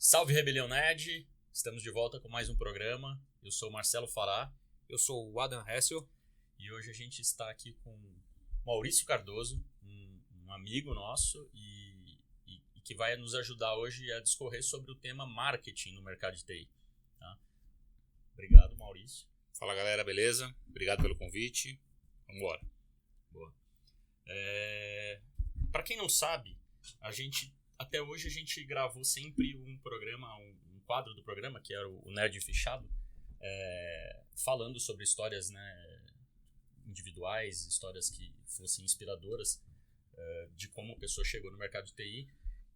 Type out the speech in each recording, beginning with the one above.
Salve Rebelião Nerd, estamos de volta com mais um programa. Eu sou o Marcelo Fará. Eu sou o Adam Hessel. E hoje a gente está aqui com Maurício Cardoso, um amigo nosso e que vai nos ajudar hoje a discorrer sobre o tema marketing no mercado de TI. Tá? Obrigado, Maurício. Fala galera, beleza? Obrigado pelo convite. Vamos embora. Boa. Para quem não sabe, até hoje a gente gravou sempre um programa, um quadro do programa, que era o Nerd Fechado, falando sobre histórias, né, individuais, histórias que fossem inspiradoras de como a pessoa chegou no mercado de TI.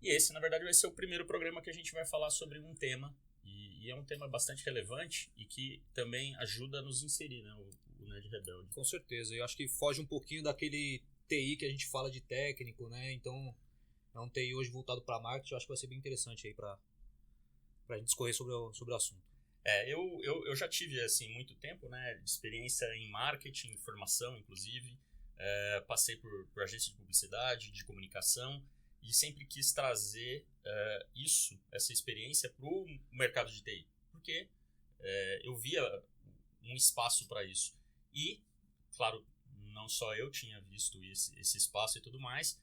E esse, na verdade, vai ser o primeiro programa que a gente vai falar sobre um tema, e é um tema bastante relevante e que também ajuda a nos inserir, né, o Nerd Rebelde. Com certeza, eu acho que foge um pouquinho daquele TI que a gente fala de técnico, né? Então, é um TI hoje voltado para marketing, eu acho que vai ser bem interessante aí para a gente discorrer sobre o assunto. Eu já tive, assim, muito tempo, né, de experiência em marketing, informação, inclusive. Passei por agência de publicidade, de comunicação, e sempre quis trazer essa experiência para o mercado de TI, porque eu via um espaço para isso. E, claro, não só eu tinha visto esse espaço e tudo mais,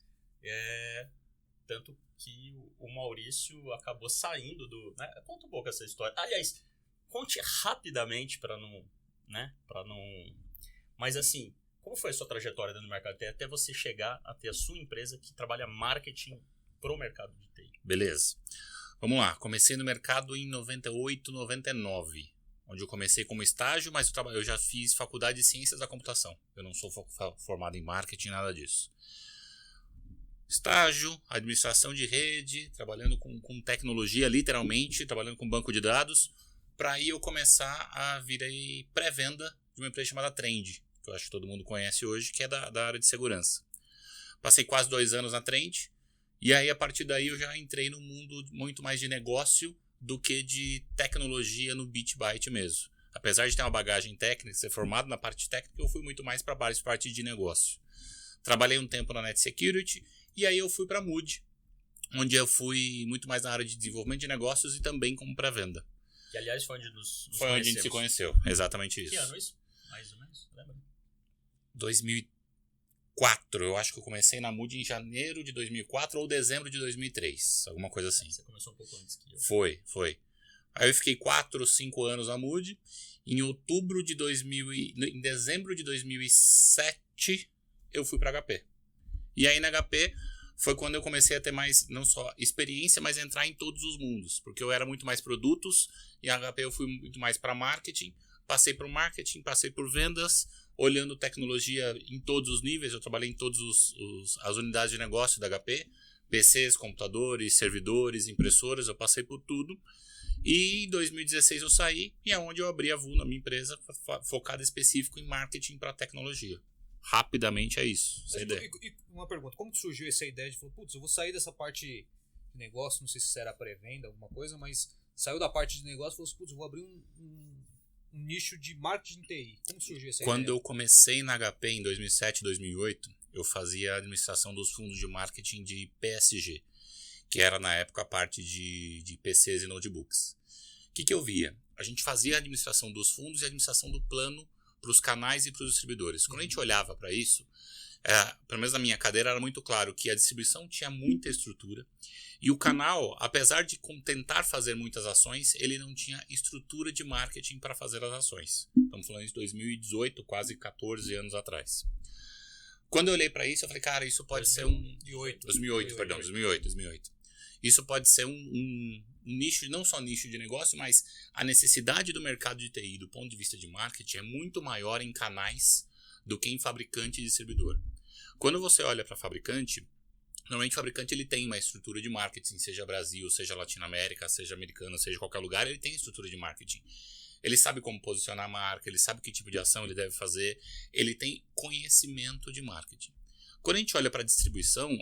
tanto que o Maurício acabou saindo do... Né? Conta um pouco essa história. Aliás, conte rapidamente para não... Mas assim, como foi a sua trajetória dentro do mercado de TI até você chegar a ter a sua empresa que trabalha marketing pro mercado de TI? Beleza. Vamos lá. Comecei no mercado em 98, 99, onde eu comecei como estágio, mas eu já fiz faculdade de Ciências da Computação. Eu não sou formado em marketing, nada disso. Estágio, administração de rede, trabalhando com tecnologia, literalmente, trabalhando com banco de dados, para aí eu começar a virar pré-venda de uma empresa chamada Trend, que eu acho que todo mundo conhece hoje, que é da área de segurança. Passei quase 2 anos na Trend, e aí a partir daí eu já entrei no mundo muito mais de negócio do que de tecnologia no bit byte mesmo. Apesar de ter uma bagagem técnica, ser formado na parte técnica, eu fui muito mais para a parte de negócio. Trabalhei um tempo na Net Security, e aí eu fui para a Mood, onde eu fui muito mais na área de desenvolvimento de negócios e também como pré-venda. Que, aliás, foi onde nos Foi onde a gente se conheceu, exatamente isso. Que ano isso? Mais ou menos, lembra? 2004, eu acho que eu comecei na Mood em janeiro de 2004 ou dezembro de 2003, alguma coisa assim. Você começou um pouco antes que eu. Foi. Aí eu fiquei 4 ou 5 anos na Mood. Em dezembro de 2007, eu fui para HP. E aí na HP foi quando eu comecei a ter mais, não só experiência, mas entrar em todos os mundos. Porque eu era muito mais produtos, e na HP eu fui muito mais para marketing. Passei por marketing, passei por vendas, olhando tecnologia em todos os níveis. Eu trabalhei em todas as unidades de negócio da HP. PCs, computadores, servidores, impressoras, eu passei por tudo. E em 2016 eu saí, e é onde eu abri a VU na minha empresa, focada específico em marketing para tecnologia. Rapidamente é isso. Essa ideia. E uma pergunta, como que surgiu essa ideia de falar, putz, eu vou sair dessa parte de negócio, não sei se era pré-venda, alguma coisa, mas saiu da parte de negócio e falou assim, putz, eu vou abrir um nicho de marketing TI. Como surgiu essa ideia? Quando eu comecei na HP em 2007, 2008, eu fazia a administração dos fundos de marketing de PSG, que era na época a parte de PCs e notebooks. O que eu via? A gente fazia a administração dos fundos e a administração do plano para os canais e para os distribuidores. Quando a gente olhava para isso, pelo menos na minha cadeira, era muito claro que a distribuição tinha muita estrutura e o canal, apesar de tentar fazer muitas ações, ele não tinha estrutura de marketing para fazer as ações. Estamos falando de 2018, quase 14 anos atrás. Quando eu olhei para isso, eu falei, cara, isso pode ser 2008. Isso pode ser um nicho, não só nicho de negócio, mas a necessidade do mercado de TI, do ponto de vista de marketing, é muito maior em canais do que em fabricante e distribuidor. Quando você olha para fabricante, normalmente o fabricante ele tem uma estrutura de marketing, seja Brasil, seja Latinoamérica, seja americano, seja qualquer lugar, ele tem estrutura de marketing. Ele sabe como posicionar a marca, ele sabe que tipo de ação ele deve fazer, ele tem conhecimento de marketing. Quando a gente olha para a distribuição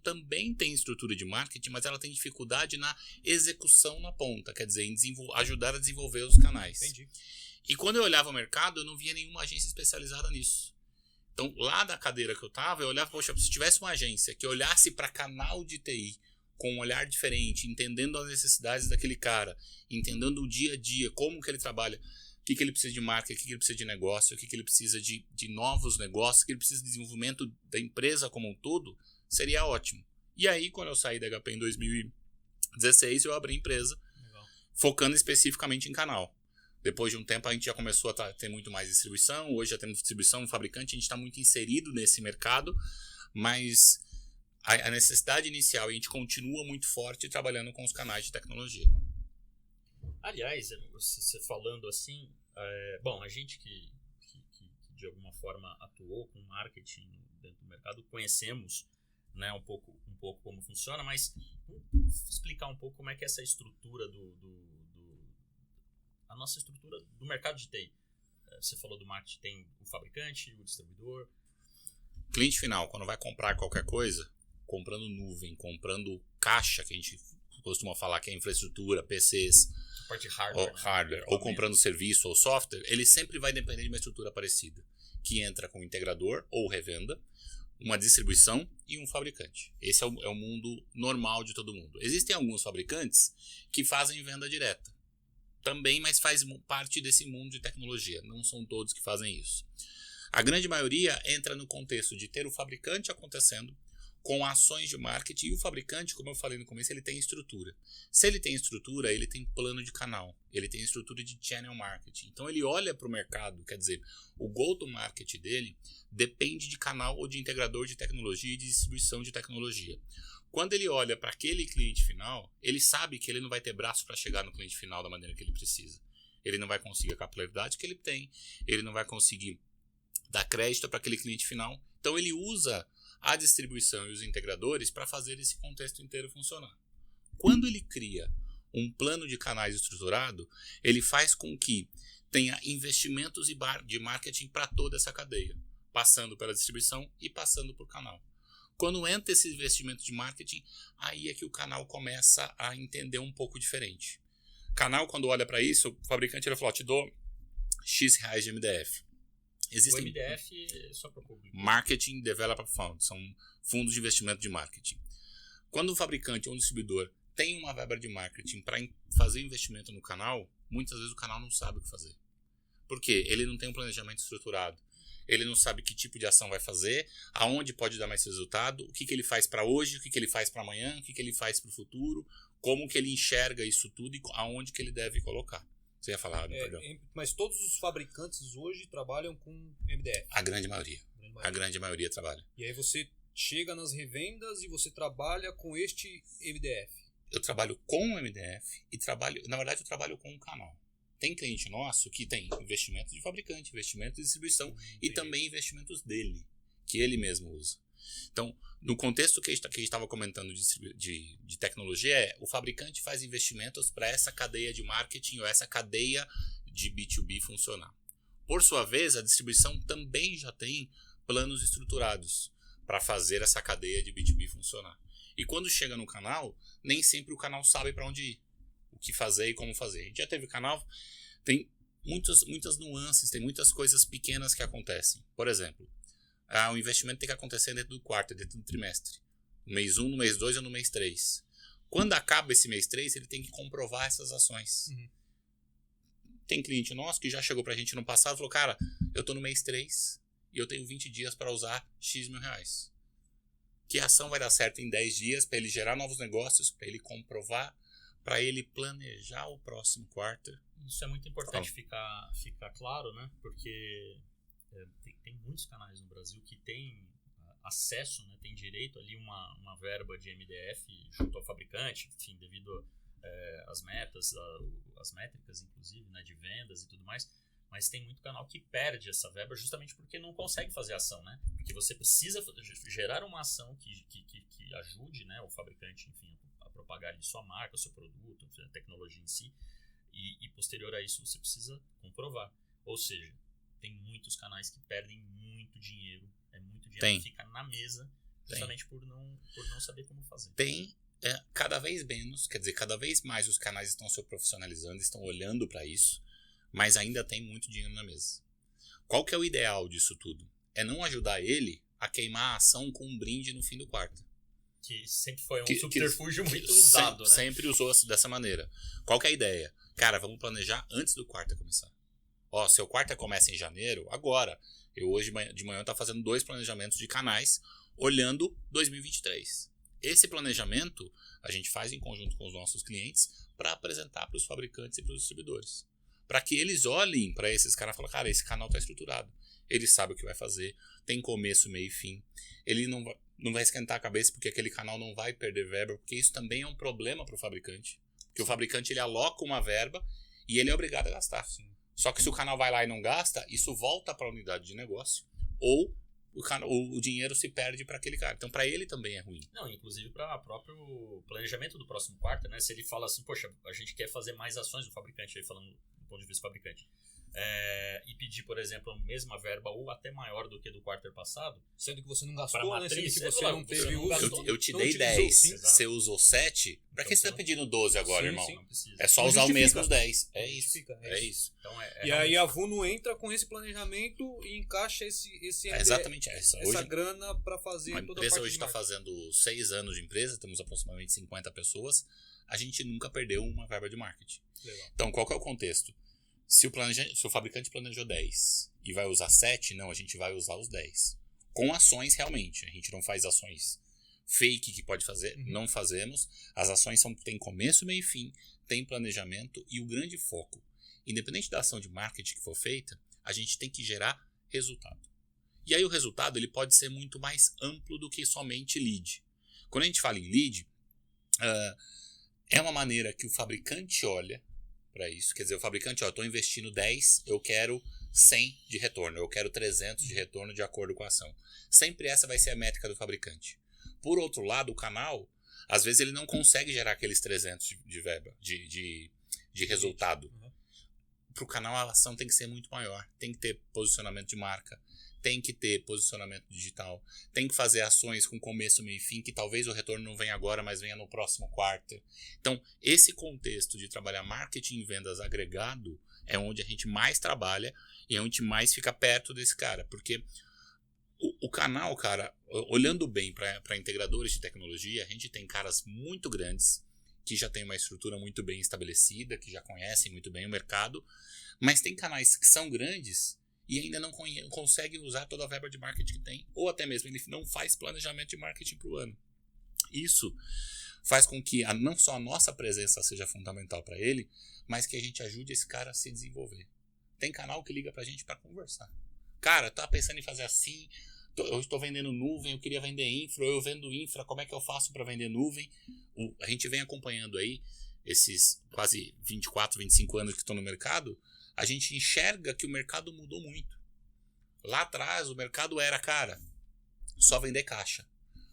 também tem estrutura de marketing, mas ela tem dificuldade na execução na ponta, quer dizer, em ajudar a desenvolver os canais. Entendi. E quando eu olhava o mercado, eu não via nenhuma agência especializada nisso. Então, lá da cadeira que eu estava, eu olhava, poxa, se tivesse uma agência que olhasse para canal de TI com um olhar diferente, entendendo as necessidades daquele cara, entendendo o dia a dia, como que ele trabalha, o que ele precisa de marca, o que ele precisa de negócio, o que ele precisa de novos negócios, o que ele precisa de desenvolvimento da empresa como um todo, seria ótimo. E aí, quando eu saí da HP em 2016, eu abri a empresa, focando especificamente em canal. Depois de um tempo, a gente já começou a ter muito mais distribuição. Hoje já temos distribuição, fabricante, a gente está muito inserido nesse mercado, mas a necessidade inicial, a gente continua muito forte trabalhando com os canais de tecnologia. Aliás, você falando assim, bom, a gente que de alguma forma atuou com marketing dentro do mercado, conhecemos, né, um pouco como funciona, mas vamos explicar um pouco como é que é essa estrutura a nossa estrutura do mercado de TI. Você falou do marketing, tem o fabricante, o distribuidor. Cliente final, quando vai comprar qualquer coisa, comprando nuvem, comprando caixa, que a gente costuma falar que é infraestrutura, PCs, a parte de hardware, ou comprando serviço ou software, ele sempre vai depender de uma estrutura parecida, que entra com um integrador ou revenda, uma distribuição e um fabricante. Esse é o mundo normal de todo mundo. Existem alguns fabricantes que fazem venda direta também, mas faz parte desse mundo de tecnologia. Não são todos que fazem isso. A grande maioria entra no contexto de ter o fabricante acontecendo com ações de marketing, e o fabricante, como eu falei no começo, ele tem estrutura. Se ele tem estrutura, ele tem plano de canal, ele tem estrutura de channel marketing. Então ele olha para o mercado, quer dizer, o go-to-market dele depende de canal ou de integrador de tecnologia e de distribuição de tecnologia. Quando ele olha para aquele cliente final, ele sabe que ele não vai ter braço para chegar no cliente final da maneira que ele precisa. Ele não vai conseguir a capilaridade que ele tem, ele não vai conseguir dar crédito para aquele cliente final. Então ele usa a distribuição e os integradores para fazer esse contexto inteiro funcionar. Quando ele cria um plano de canais estruturado, ele faz com que tenha investimentos de marketing para toda essa cadeia, passando pela distribuição e passando por canal. Quando entra esse investimento de marketing, aí é que o canal começa a entender um pouco diferente. Canal, quando olha para isso, o fabricante ele falou, te dou X reais de MDF. Existem o MDF é só para o público. Marketing Developer Fund, são fundos de investimento de marketing. Quando o fabricante ou um distribuidor tem uma verba de marketing para fazer investimento no canal, muitas vezes o canal não sabe o que fazer. Por quê? Ele não tem um planejamento estruturado. Ele não sabe que tipo de ação vai fazer, aonde pode dar mais resultado, o que ele faz para hoje, o que ele faz para amanhã, o que ele faz para o futuro, como que ele enxerga isso tudo e aonde que ele deve colocar. Você ia falar, perdão. Mas todos os fabricantes hoje trabalham com MDF? A grande maioria. A grande maioria trabalha. E aí você chega nas revendas e você trabalha com este MDF? Eu trabalho com o MDF e na verdade eu trabalho com um canal. Tem cliente nosso que tem investimento de fabricante, investimento de distribuição e também investimentos dele, que ele mesmo usa. Então, no contexto que a gente estava comentando de tecnologia, o fabricante faz investimentos para essa cadeia de marketing ou essa cadeia de B2B funcionar. Por sua vez, a distribuição também já tem planos estruturados para fazer essa cadeia de B2B funcionar. E quando chega no canal, nem sempre o canal sabe para onde ir, o que fazer e como fazer. A gente já teve canal, tem muitas nuances, tem muitas coisas pequenas que acontecem. Por exemplo, o investimento tem que acontecer dentro do quarto, dentro do trimestre. No mês 1, no mês 2 ou no mês 3. Quando acaba esse mês 3, ele tem que comprovar essas ações. Uhum. Tem cliente nosso que já chegou pra gente no passado e falou, cara, eu tô no mês 3 e eu tenho 20 dias para usar X mil reais. Que ação vai dar certo em 10 dias para ele gerar novos negócios, para ele comprovar, para ele planejar o próximo quarto. Isso é muito importante ficar claro, né? Porque tem muitos canais no Brasil que têm acesso, né? Tem direito ali uma verba de MDF junto ao fabricante, enfim, devido às metas, as métricas, inclusive, né? De vendas e tudo mais. Mas tem muito canal que perde essa verba justamente porque não consegue fazer ação, né? Porque você precisa gerar uma ação que ajude, né, o fabricante, enfim, a propagar de sua marca, o seu produto, a tecnologia em si. E posterior a isso você precisa comprovar. Ou seja, tem muitos canais que perdem muito dinheiro. É muito dinheiro que fica na mesa justamente por não saber como fazer. Tem cada vez menos, quer dizer, cada vez mais os canais estão se profissionalizando, estão olhando para isso, mas ainda tem muito dinheiro na mesa. Qual que é o ideal disso tudo? É não ajudar ele a queimar a ação com um brinde no fim do quarto. Que sempre foi um Que- subterfúgio muito Sem- usado, né? Sempre usou dessa maneira. Qual que é a ideia? Cara, vamos planejar antes do quarto começar. Ó, seu quarto começa em janeiro, agora. Eu hoje de manhã tá fazendo 2 planejamentos de canais, olhando 2023. Esse planejamento a gente faz em conjunto com os nossos clientes para apresentar para os fabricantes e para os distribuidores. Para que eles olhem para esses caras e falem, cara, esse canal está estruturado. Ele sabe o que vai fazer, tem começo, meio e fim. Ele não vai esquentar a cabeça porque aquele canal não vai perder verba, porque isso também é um problema para o fabricante. Porque o fabricante ele aloca uma verba e ele é obrigado a gastar. Sim. Só que se o canal vai lá e não gasta, isso volta para a unidade de negócio ou o dinheiro se perde para aquele cara. Então, para ele também é ruim. Não, inclusive para o próprio planejamento do próximo quarto, né? Se ele fala assim, poxa, a gente quer fazer mais ações do fabricante, aí falando do ponto de vista do fabricante, e pedir, por exemplo, a mesma verba ou até maior do que do quarto passado, Sendo que você não Pra gastou, né? Sendo matriz, que você não teve não uso. gastou. Eu te não dei utilizou, 10, sim. você usou 7. Para que Então, você tá pedindo 12 agora, Sim, irmão? sim. não precisa. É só Não usar os justifica. mesmos 10. É isso. Justifica, É isso. Então, E aí a Vuno entra com esse planejamento e encaixa esse É exatamente essa. essa Hoje, grana para fazer uma toda a empresa parte hoje de está marketing. fazendo 6 anos de empresa, temos aproximadamente 50 pessoas. A gente nunca perdeu uma verba de marketing. Legal. Então, qual que é o contexto? Se o fabricante planejou 10 e vai usar 7, não, a gente vai usar os 10. Com ações realmente. A gente não faz ações fake que pode fazer, não fazemos. As ações têm começo, meio e fim, tem planejamento e o grande foco. Independente da ação de marketing que for feita, a gente tem que gerar resultado. E aí o resultado ele pode ser muito mais amplo do que somente lead. Quando a gente fala em lead, é uma maneira que o fabricante olha para isso. Quer dizer, o fabricante, estou investindo 10, eu quero 100 de retorno, eu quero 300 de retorno de acordo com a ação. Sempre essa vai ser a métrica do fabricante. Por outro lado, o canal, às vezes ele não consegue gerar aqueles 300 de verba, de resultado. Para o canal, a ação tem que ser muito maior. Tem que ter posicionamento de marca, tem que ter posicionamento digital, tem que fazer ações com começo, meio e fim, que talvez o retorno não venha agora, mas venha no próximo quarto. Então, esse contexto de trabalhar marketing e vendas agregado é onde a gente mais trabalha e é onde mais fica perto desse cara. Porque o canal, cara, olhando bem para integradores de tecnologia, a gente tem caras muito grandes que já tem uma estrutura muito bem estabelecida, que já conhecem muito bem o mercado, mas tem canais que são grandes e ainda não consegue usar toda a verba de marketing que tem, ou até mesmo ele não faz planejamento de marketing para o ano. Isso faz com que não só a nossa presença seja fundamental para ele, mas que a gente ajude esse cara a se desenvolver. Tem canal que liga para a gente para conversar. Cara, tá pensando em fazer assim, eu estou vendendo nuvem, eu queria vender infra, ou eu vendo infra, como é que eu faço para vender nuvem? A gente vem acompanhando aí esses quase 24, 25 anos que estão no mercado, a gente enxerga que o mercado mudou muito. Lá atrás, o mercado era, cara, só vender caixa.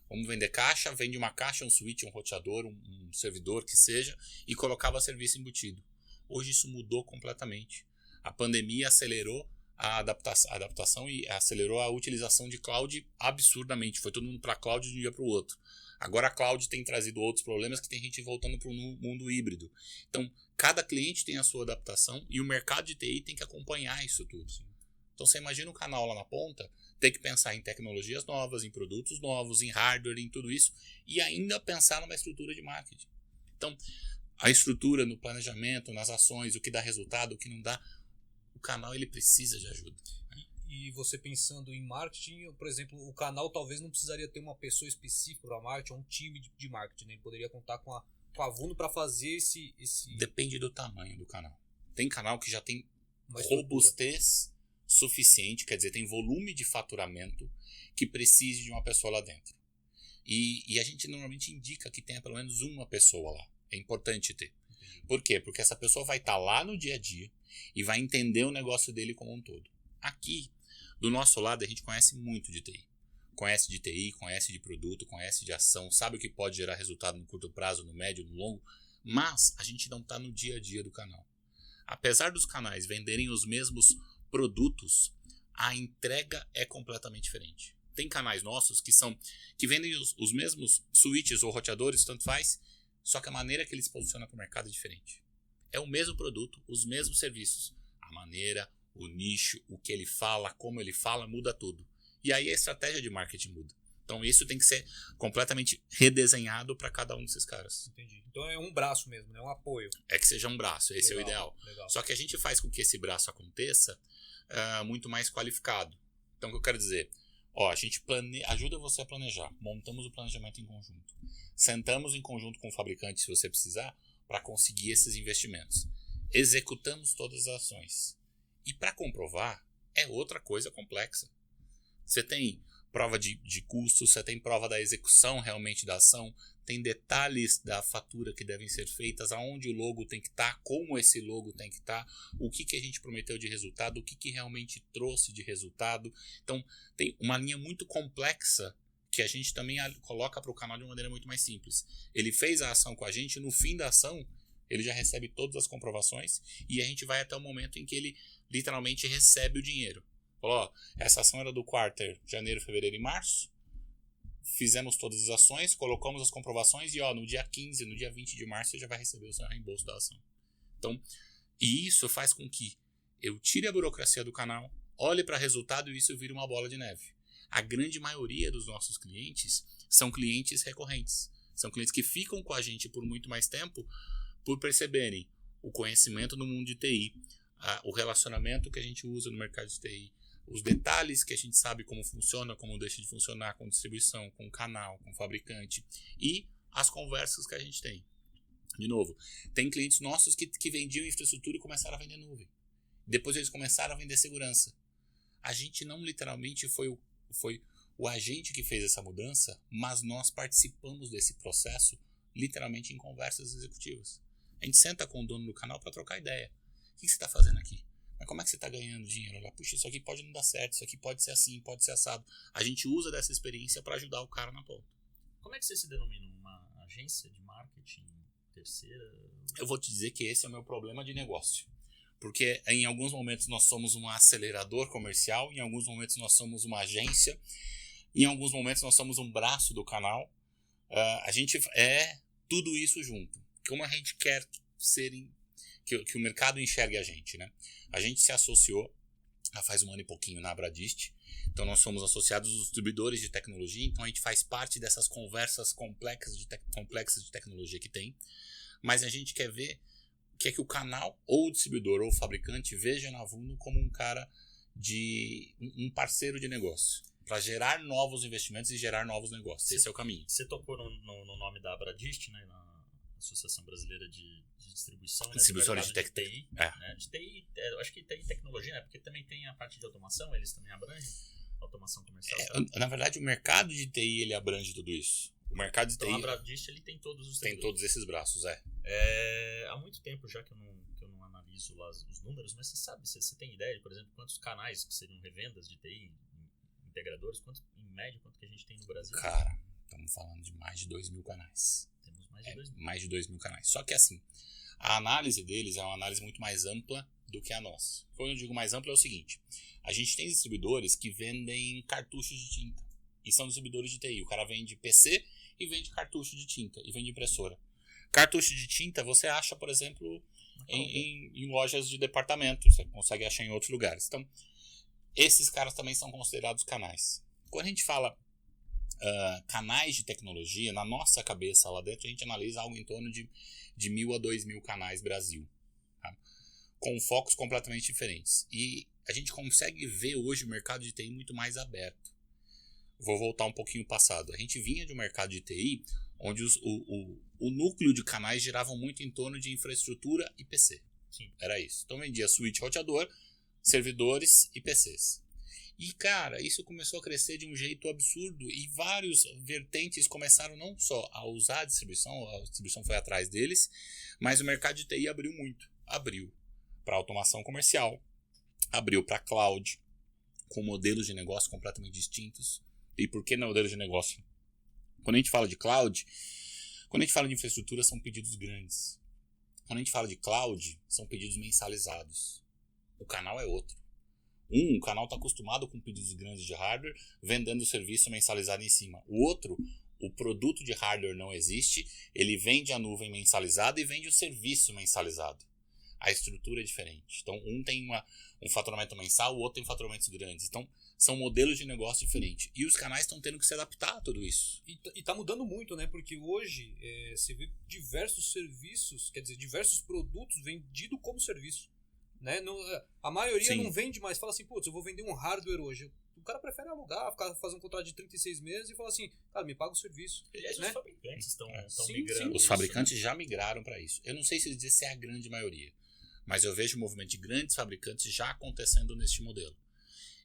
Vamos vender caixa, vende uma caixa, um switch, um roteador, um servidor que seja, e colocava serviço embutido. Hoje isso mudou completamente. A pandemia acelerou a adaptação e acelerou a utilização de cloud absurdamente. Foi todo mundo para cloud de um dia para o outro. Agora a cloud tem trazido outros problemas que tem gente voltando para um mundo híbrido. Então, cada cliente tem a sua adaptação e o mercado de TI tem que acompanhar isso tudo. Então, você imagina o canal lá na ponta, ter que pensar em tecnologias novas, em produtos novos, em hardware, em tudo isso, e ainda pensar numa estrutura de marketing. Então, a estrutura no planejamento, nas ações, o que dá resultado, o que não dá, o canal ele precisa de ajuda. E você pensando em marketing, por exemplo, o canal talvez não precisaria ter uma pessoa específica para marketing, ou um time de marketing, né? Ele poderia contar com a Vuno para fazer esse... Depende do tamanho do canal. Tem canal que já tem uma estrutura. robustez suficiente, quer dizer, tem volume de faturamento que precise de uma pessoa lá dentro. E a gente normalmente indica que tenha pelo menos uma pessoa lá. É importante ter. Por quê? Porque essa pessoa vai estar lá no dia a dia e vai entender o negócio dele como um todo. Aqui, do nosso lado, a gente conhece muito de TI. Conhece de TI, conhece de produto, conhece de ação, sabe o que pode gerar resultado no curto prazo, no médio, no longo, mas a gente não está no dia a dia do canal. Apesar dos canais venderem os mesmos produtos, a entrega é completamente diferente. Tem canais nossos que vendem os mesmos switches ou roteadores, tanto faz, só que a maneira que eles se posicionam para o mercado é diferente. É o mesmo produto, os mesmos serviços. A maneira, o nicho, o que ele fala, como ele fala, muda tudo. E aí a estratégia de marketing muda. Então isso tem que ser completamente redesenhado para cada um desses caras. Entendi. Então é um braço mesmo, né? Um apoio. É que seja um braço, esse Legal, é o ideal. legal. Só que a gente faz com que esse braço aconteça muito mais qualificado. Então o que eu quero dizer? A gente ajuda você a planejar. Montamos o planejamento em conjunto. Sentamos em conjunto com o fabricante, se você precisar, para conseguir esses investimentos. Executamos todas as ações. E para comprovar, é outra coisa complexa. Você tem prova de custo, você tem prova da execução realmente da ação, tem detalhes da fatura que devem ser feitas, aonde o logo tem que estar, como esse logo tem que estar, o que a gente prometeu de resultado, o que realmente trouxe de resultado. Então, tem uma linha muito complexa que a gente também coloca para o canal de uma maneira muito mais simples. Ele fez a ação com a gente, no fim da ação, ele já recebe todas as comprovações e a gente vai até o momento em que ele literalmente recebe o dinheiro. Falou, essa ação era do quarter janeiro, fevereiro e março. Fizemos todas as ações, colocamos as comprovações e no dia 15, no dia 20 de março você já vai receber o seu reembolso da ação. Então, e isso faz com que eu tire a burocracia do canal, olhe para o resultado e isso vira uma bola de neve. A grande maioria dos nossos clientes são clientes recorrentes. São clientes que ficam com a gente por muito mais tempo por perceberem o conhecimento no mundo de TI, o relacionamento que a gente usa no mercado de TI, os detalhes que a gente sabe como funciona, como deixa de funcionar com distribuição, com canal, com fabricante e as conversas que a gente tem. De novo, tem clientes nossos que vendiam infraestrutura e começaram a vender nuvem. Depois eles começaram a vender segurança. A gente não literalmente foi o agente que fez essa mudança, mas nós participamos desse processo literalmente em conversas executivas. A gente senta com o dono do canal para trocar ideia. O que você está fazendo aqui? Mas como é que você está ganhando dinheiro? Olha, puxa, isso aqui pode não dar certo, isso aqui pode ser assim, pode ser assado. A gente usa dessa experiência para ajudar o cara na ponta. Como é que você se denomina? Uma agência de marketing terceira? Eu vou te dizer que esse é o meu problema de negócio. Porque em alguns momentos nós somos um acelerador comercial, em alguns momentos nós somos uma agência, em alguns momentos nós somos um braço do canal. A gente é tudo isso junto. Como a gente quer ser... Que o mercado enxergue a gente, né? A gente se associou há faz 1 ano e pouquinho na Abradist, então nós somos associados aos distribuidores de tecnologia, então a gente faz parte dessas conversas complexas de tecnologia que tem, mas a gente quer ver que o canal, ou o distribuidor, ou o fabricante veja na Vuno como um cara um parceiro de negócio, para gerar novos investimentos e gerar novos negócios. Esse é o caminho. Você tocou no nome da Abradist, né? Associação Brasileira de Distribuição, né, distribuidores de TI. Né, de TI, eu acho que TI e tecnologia, né, porque também tem a parte de automação, eles também abrangem automação comercial. Na verdade, o mercado de TI ele abrange tudo isso. O mercado de então, TI... a Abradist, ele tem todos os... Tem todos esses braços, há muito tempo já que eu não analiso lá os números, mas você sabe, você tem ideia, por exemplo, quantos canais que seriam revendas de TI, integradores, em média, quanto que a gente tem no Brasil? Cara, estamos falando de mais de 2.000 canais. Temos mais de 2.000. Mais de 2.000 canais. Só que assim, a análise deles é uma análise muito mais ampla do que a nossa. Quando eu digo mais ampla é o seguinte, a gente tem distribuidores que vendem cartuchos de tinta e são distribuidores de TI. O cara vende PC e vende cartucho de tinta e vende impressora. Cartucho de tinta você acha, por exemplo, em lojas de departamento, você consegue achar em outros lugares. Então, esses caras também são considerados canais. Quando a gente fala canais de tecnologia, na nossa cabeça lá dentro, a gente analisa algo em torno de 1.000 a 2.000 canais Brasil, tá? Com focos completamente diferentes. E a gente consegue ver hoje o mercado de TI muito mais aberto. Vou voltar um pouquinho no passado. A gente vinha de um mercado de TI onde o núcleo de canais giravam muito em torno de infraestrutura e PC. Sim. Era isso. Então vendia switch, roteador, servidores e PCs. E, cara, isso começou a crescer de um jeito absurdo e vários vertentes começaram não só a usar a distribuição foi atrás deles, mas o mercado de TI abriu muito. Abriu para automação comercial, abriu para cloud, com modelos de negócio completamente distintos. E por que não modelos de negócio? Quando a gente fala de cloud, quando a gente fala de infraestrutura, são pedidos grandes. Quando a gente fala de cloud, são pedidos mensalizados. O canal é outro. O canal está acostumado com pedidos grandes de hardware, vendendo o serviço mensalizado em cima. O outro, o produto de hardware não existe, ele vende a nuvem mensalizada e vende o serviço mensalizado. A estrutura é diferente. Então, um tem um faturamento mensal, o outro tem faturamentos grandes. Então, são modelos de negócio diferentes. E os canais estão tendo que se adaptar a tudo isso. E tá mudando muito, né? Porque hoje você vê diversos serviços, quer dizer, diversos produtos vendidos como serviço. Né? A maioria não vende mais. Fala assim, putz, eu vou vender um hardware hoje. O cara prefere alugar, fazer um contrato de 36 meses e falar assim, cara, me paga o serviço. Aliás, né? Os fabricantes estão Sim, migrando. Os fabricantes já migraram para isso. Eu não sei se dizer se é a grande maioria, mas eu vejo o movimento de grandes fabricantes já acontecendo neste modelo.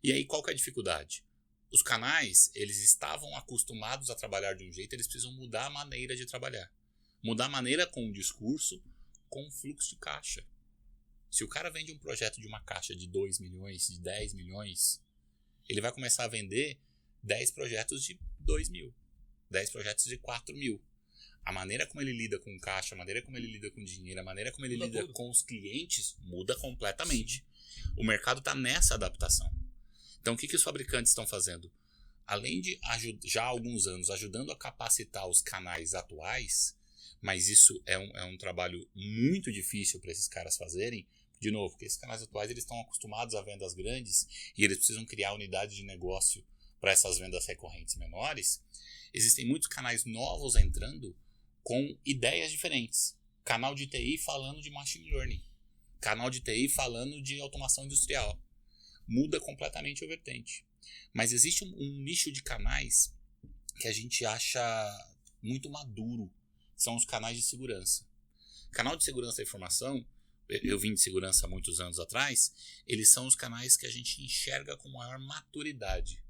E aí, qual que é a dificuldade? Os canais, eles estavam acostumados a trabalhar de um jeito, eles precisam mudar a maneira de trabalhar. Mudar a maneira com o discurso, com o fluxo de caixa. Se o cara vende um projeto de uma caixa de 2 milhões, de 10 milhões, ele vai começar a vender 10 projetos de 2 mil, 10 projetos de 4 mil. A maneira como ele lida com caixa, a maneira como ele lida com dinheiro, a maneira como ele lida com os clientes muda completamente. O mercado está nessa adaptação. Então, o que os fabricantes estão fazendo? Além de, já há alguns anos, ajudando a capacitar os canais atuais, mas isso é um trabalho muito difícil para esses caras fazerem. De novo, porque esses canais atuais eles estão acostumados a vendas grandes e eles precisam criar unidades de negócio para essas vendas recorrentes menores. Existem muitos canais novos entrando com ideias diferentes. Canal de TI falando de machine learning. Canal de TI falando de automação industrial. Muda completamente a vertente. Mas existe um nicho de canais que a gente acha muito maduro. São os canais de segurança. Canal de segurança da informação, eu vim de segurança há muitos anos atrás, eles são os canais que a gente enxerga com maior maturidade.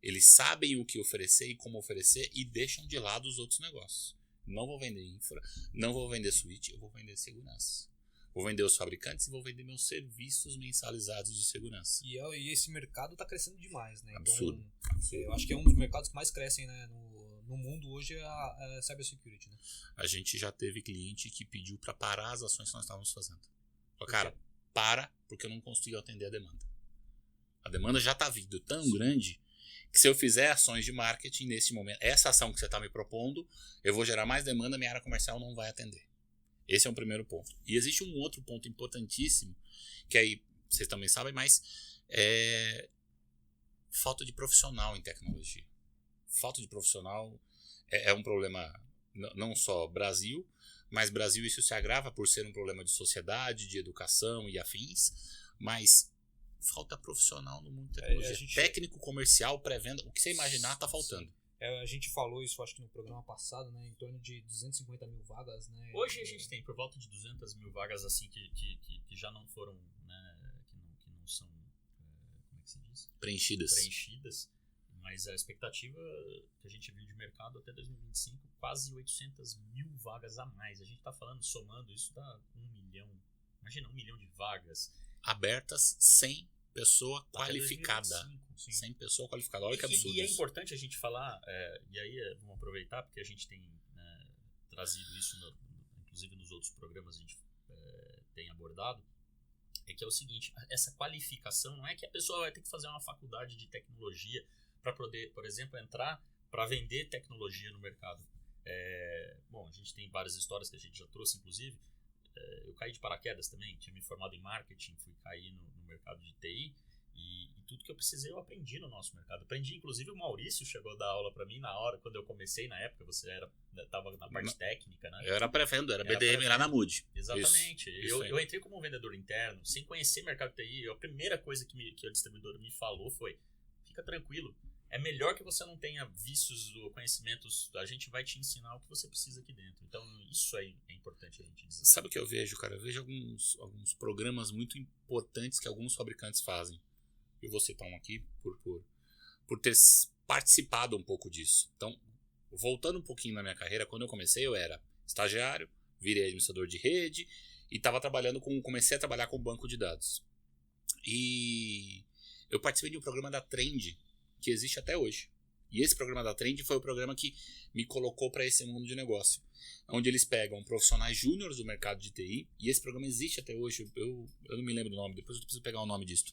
Eles sabem o que oferecer e como oferecer e deixam de lado os outros negócios. Não vou vender infra, não vou vender switch, eu vou vender segurança. Vou vender os fabricantes e vou vender meus serviços mensalizados de segurança. E esse mercado está crescendo demais, né? Absurdo. Então, eu acho que é um dos mercados que mais crescem, né, no mundo hoje é a cybersecurity, né? A gente já teve cliente que pediu para parar as ações que nós estávamos fazendo. Falou, cara, para, porque eu não consigo atender a demanda. A demanda já está vindo tão grande que se eu fizer ações de marketing nesse momento, essa ação que você está me propondo, eu vou gerar mais demanda, minha área comercial não vai atender. Esse é um primeiro ponto. E existe um outro ponto importantíssimo, que aí vocês também sabem, mas é falta de profissional em tecnologia. Falta de profissional é um problema não só Brasil, mas Brasil isso se agrava por ser um problema de sociedade, de educação e afins, mas falta profissional no mundo de tecnologia. Técnico, comercial, pré-venda, o que você imaginar está faltando. A gente falou isso, acho que no programa passado, né, em torno de 250 mil vagas. Né, Hoje a gente tem por volta de 200 mil vagas assim que já não foram, né, que não são, como é que se diz? Preenchidas. Mas a expectativa que a gente viu de mercado até 2025, quase 800 mil vagas a mais. A gente está falando, somando isso, dá 1 milhão. Imagina, 1 milhão de vagas. Abertas sem pessoa qualificada. 2025, sem pessoa qualificada. Olha que absurdo. E é importante a gente falar, e aí vamos aproveitar, porque a gente tem trazido isso, inclusive nos outros programas a gente tem abordado, é que é o seguinte, essa qualificação não é que a pessoa vai ter que fazer uma faculdade de tecnologia para poder, por exemplo, entrar para vender tecnologia no mercado. Bom, a gente tem várias histórias que a gente já trouxe, inclusive. Eu caí de paraquedas também, tinha me formado em marketing, fui cair no mercado de TI e tudo que eu precisei eu aprendi no nosso mercado. Aprendi, inclusive o Maurício chegou a dar aula para mim na hora, quando eu comecei na época, você estava na parte técnica, né? Eu era pré-venda, era BDM lá na Mood. Exatamente. Eu entrei como um vendedor interno, sem conhecer mercado de TI, a primeira coisa que o distribuidor me falou foi, fica tranquilo, é melhor que você não tenha vícios ou conhecimentos, a gente vai te ensinar o que você precisa aqui dentro. Então, isso aí é importante a gente dizer. Sabe o que eu vejo, cara? Eu vejo alguns programas muito importantes que alguns fabricantes fazem. Eu vou citar um aqui por ter participado um pouco disso. Então, voltando um pouquinho na minha carreira, quando eu comecei, eu era estagiário, virei administrador de rede e comecei a trabalhar com banco de dados. E eu participei de um programa da Trend, que existe até hoje. E esse programa da Trend foi o programa que me colocou para esse mundo de negócio, onde eles pegam profissionais júniores do mercado de TI, e esse programa existe até hoje, eu não me lembro do nome, depois eu preciso pegar o nome disso.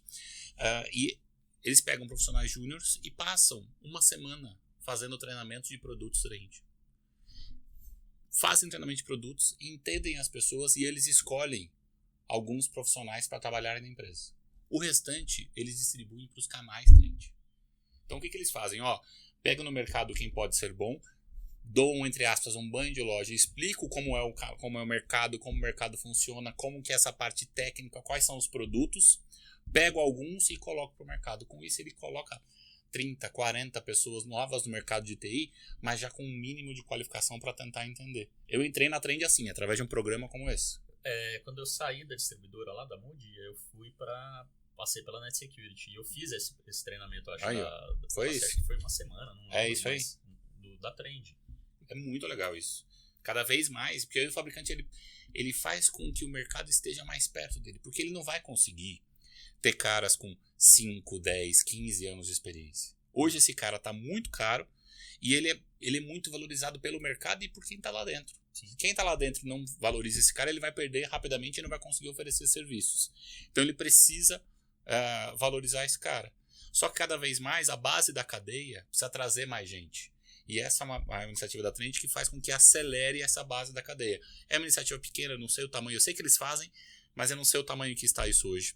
E eles pegam profissionais júniores e passam uma semana fazendo treinamento de produtos Trend. Fazem treinamento de produtos, entendem as pessoas e eles escolhem alguns profissionais para trabalharem na empresa. O restante, eles distribuem para os canais Trend. Então, o que eles fazem? Pega no mercado quem pode ser bom, dou, entre aspas, um banho de loja, explico como é o mercado, como o mercado funciona, como que é essa parte técnica, quais são os produtos, pego alguns e coloco para o mercado. Com isso, ele coloca 30, 40 pessoas novas no mercado de TI, mas já com um mínimo de qualificação para tentar entender. Eu entrei na Trend assim, através de um programa como esse. Quando eu saí da distribuidora lá da Moody, eu passei pela Net Security e eu fiz esse treinamento, acho foi isso? que foi uma semana, não lembro, isso aí. Da Trend. É muito legal isso. Cada vez mais, porque o fabricante ele faz com que o mercado esteja mais perto dele, porque ele não vai conseguir ter caras com 5, 10, 15 anos de experiência. Hoje esse cara está muito caro e ele é muito valorizado pelo mercado e por quem está lá dentro. Sim. Quem está lá dentro não valoriza esse cara, ele vai perder rapidamente e não vai conseguir oferecer serviços. Então ele precisa valorizar esse cara. Só que cada vez mais a base da cadeia precisa trazer mais gente. E essa é uma iniciativa da Trend que faz com que acelere essa base da cadeia. É uma iniciativa pequena, não sei o tamanho. Eu sei que eles fazem, mas eu não sei o tamanho que está isso hoje.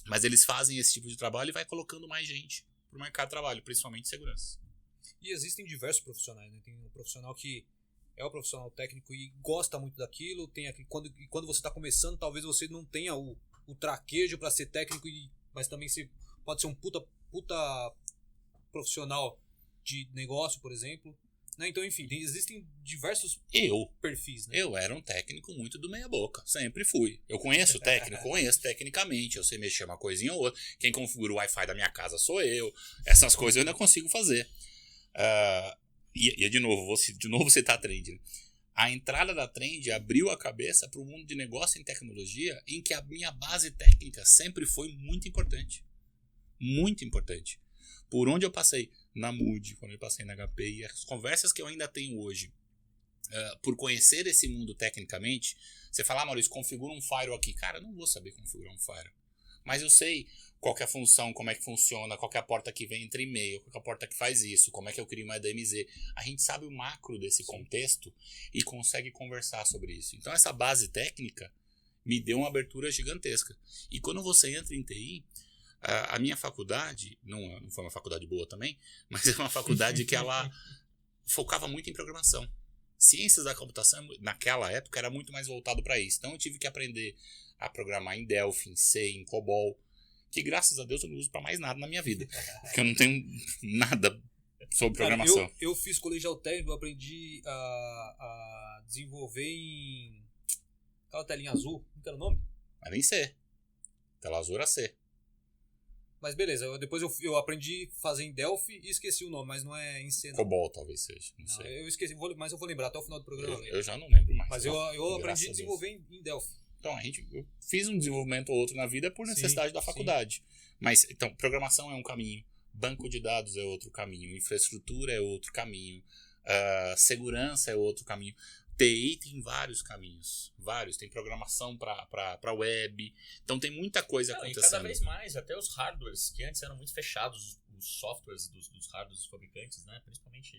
Mas eles fazem esse tipo de trabalho e vai colocando mais gente para o mercado de trabalho, principalmente segurança. E existem diversos profissionais, né? Tem um profissional que é o profissional técnico e gosta muito daquilo. Quando você está começando, talvez você não tenha o traquejo para ser técnico, mas também você pode ser um puta profissional de negócio, por exemplo. Né? Então, enfim, existem diversos perfis. Né? Eu era um técnico muito do meia boca, sempre fui. Eu conheço técnico, conheço tecnicamente, eu sei mexer uma coisinha ou outra. Quem configura o Wi-Fi da minha casa sou eu. Essas coisas eu ainda consigo fazer. De novo, vou citar a Trend. Né? A entrada da Trend abriu a cabeça para o mundo de negócio em tecnologia, em que a minha base técnica sempre foi muito importante. Muito importante. Por onde eu passei na Moody, quando eu passei na HP, e as conversas que eu ainda tenho hoje, por conhecer esse mundo tecnicamente, você fala, Maurício, configura um firewall aqui. Cara, eu não vou saber configurar um firewall. Mas eu sei qual que é a função, como é que funciona, qual que é a porta que vem entre e-mail, qual que é a porta que faz isso, como é que eu crio uma DMZ. A gente sabe o macro desse contexto e consegue conversar sobre isso. Então essa base técnica me deu uma abertura gigantesca. E quando você entra em TI, a minha faculdade, não foi uma faculdade boa também, mas é uma faculdade que ela focava muito em programação. Ciências da computação, naquela época, era muito mais voltado para isso. Então eu tive que aprender a programar em Delphi, em C, em COBOL, que graças a Deus eu não uso para mais nada na minha vida. Porque eu não tenho nada sobre programação. Cara, eu fiz colegial técnico, eu aprendi a desenvolver em aquela telinha azul, não era o nome? Mas nem C. Tela azul era C. Mas beleza, depois eu aprendi a fazer em Delphi e esqueci o nome, mas não é em C não. COBOL talvez seja, não sei. Eu esqueci, mas eu vou lembrar até o final do programa. Eu já não lembro mais. Mas eu aprendi a desenvolver em Delphi. Então, eu fiz um desenvolvimento ou outro na vida por necessidade da faculdade. Sim. Mas, então, programação é um caminho, banco de dados é outro caminho, infraestrutura é outro caminho, segurança é outro caminho. TI tem vários caminhos, tem programação para web, então tem muita coisa acontecendo. E cada vez mais, até os hardwares, que antes eram muito fechados, os softwares dos hardwares dos fabricantes, né? Principalmente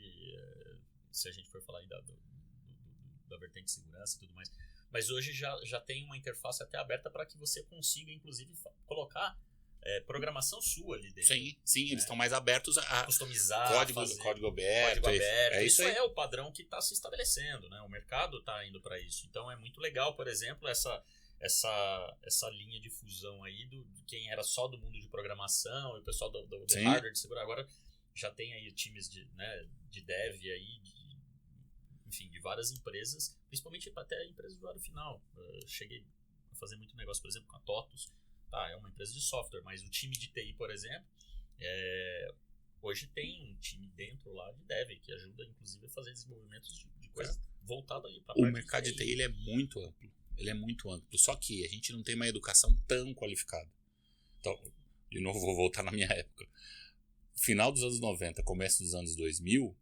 se a gente for falar aí da vertente de segurança e tudo mais. Mas hoje já tem uma interface até aberta para que você consiga, inclusive, colocar programação sua ali dentro. Sim, eles estão mais abertos a customizar, código aberto. Isso é o padrão que está se estabelecendo, né? O mercado está indo para isso. Então é muito legal, por exemplo, essa linha de fusão aí de quem era só do mundo de programação e o pessoal do hardware de segurança. Agora já tem aí times de dev aí, enfim, de várias empresas, principalmente até empresas do usuário final. Cheguei a fazer muito negócio, por exemplo, com a TOTUS. É uma empresa de software, mas o time de TI, por exemplo, hoje tem um time dentro lá de dev, que ajuda, inclusive, a fazer desenvolvimentos de coisas voltadas ali para a parte. O mercado de TI ele é muito amplo. Ele é muito amplo. Só que a gente não tem uma educação tão qualificada. Então, de novo, vou voltar na minha época. Final dos anos 90, começo dos anos 2000,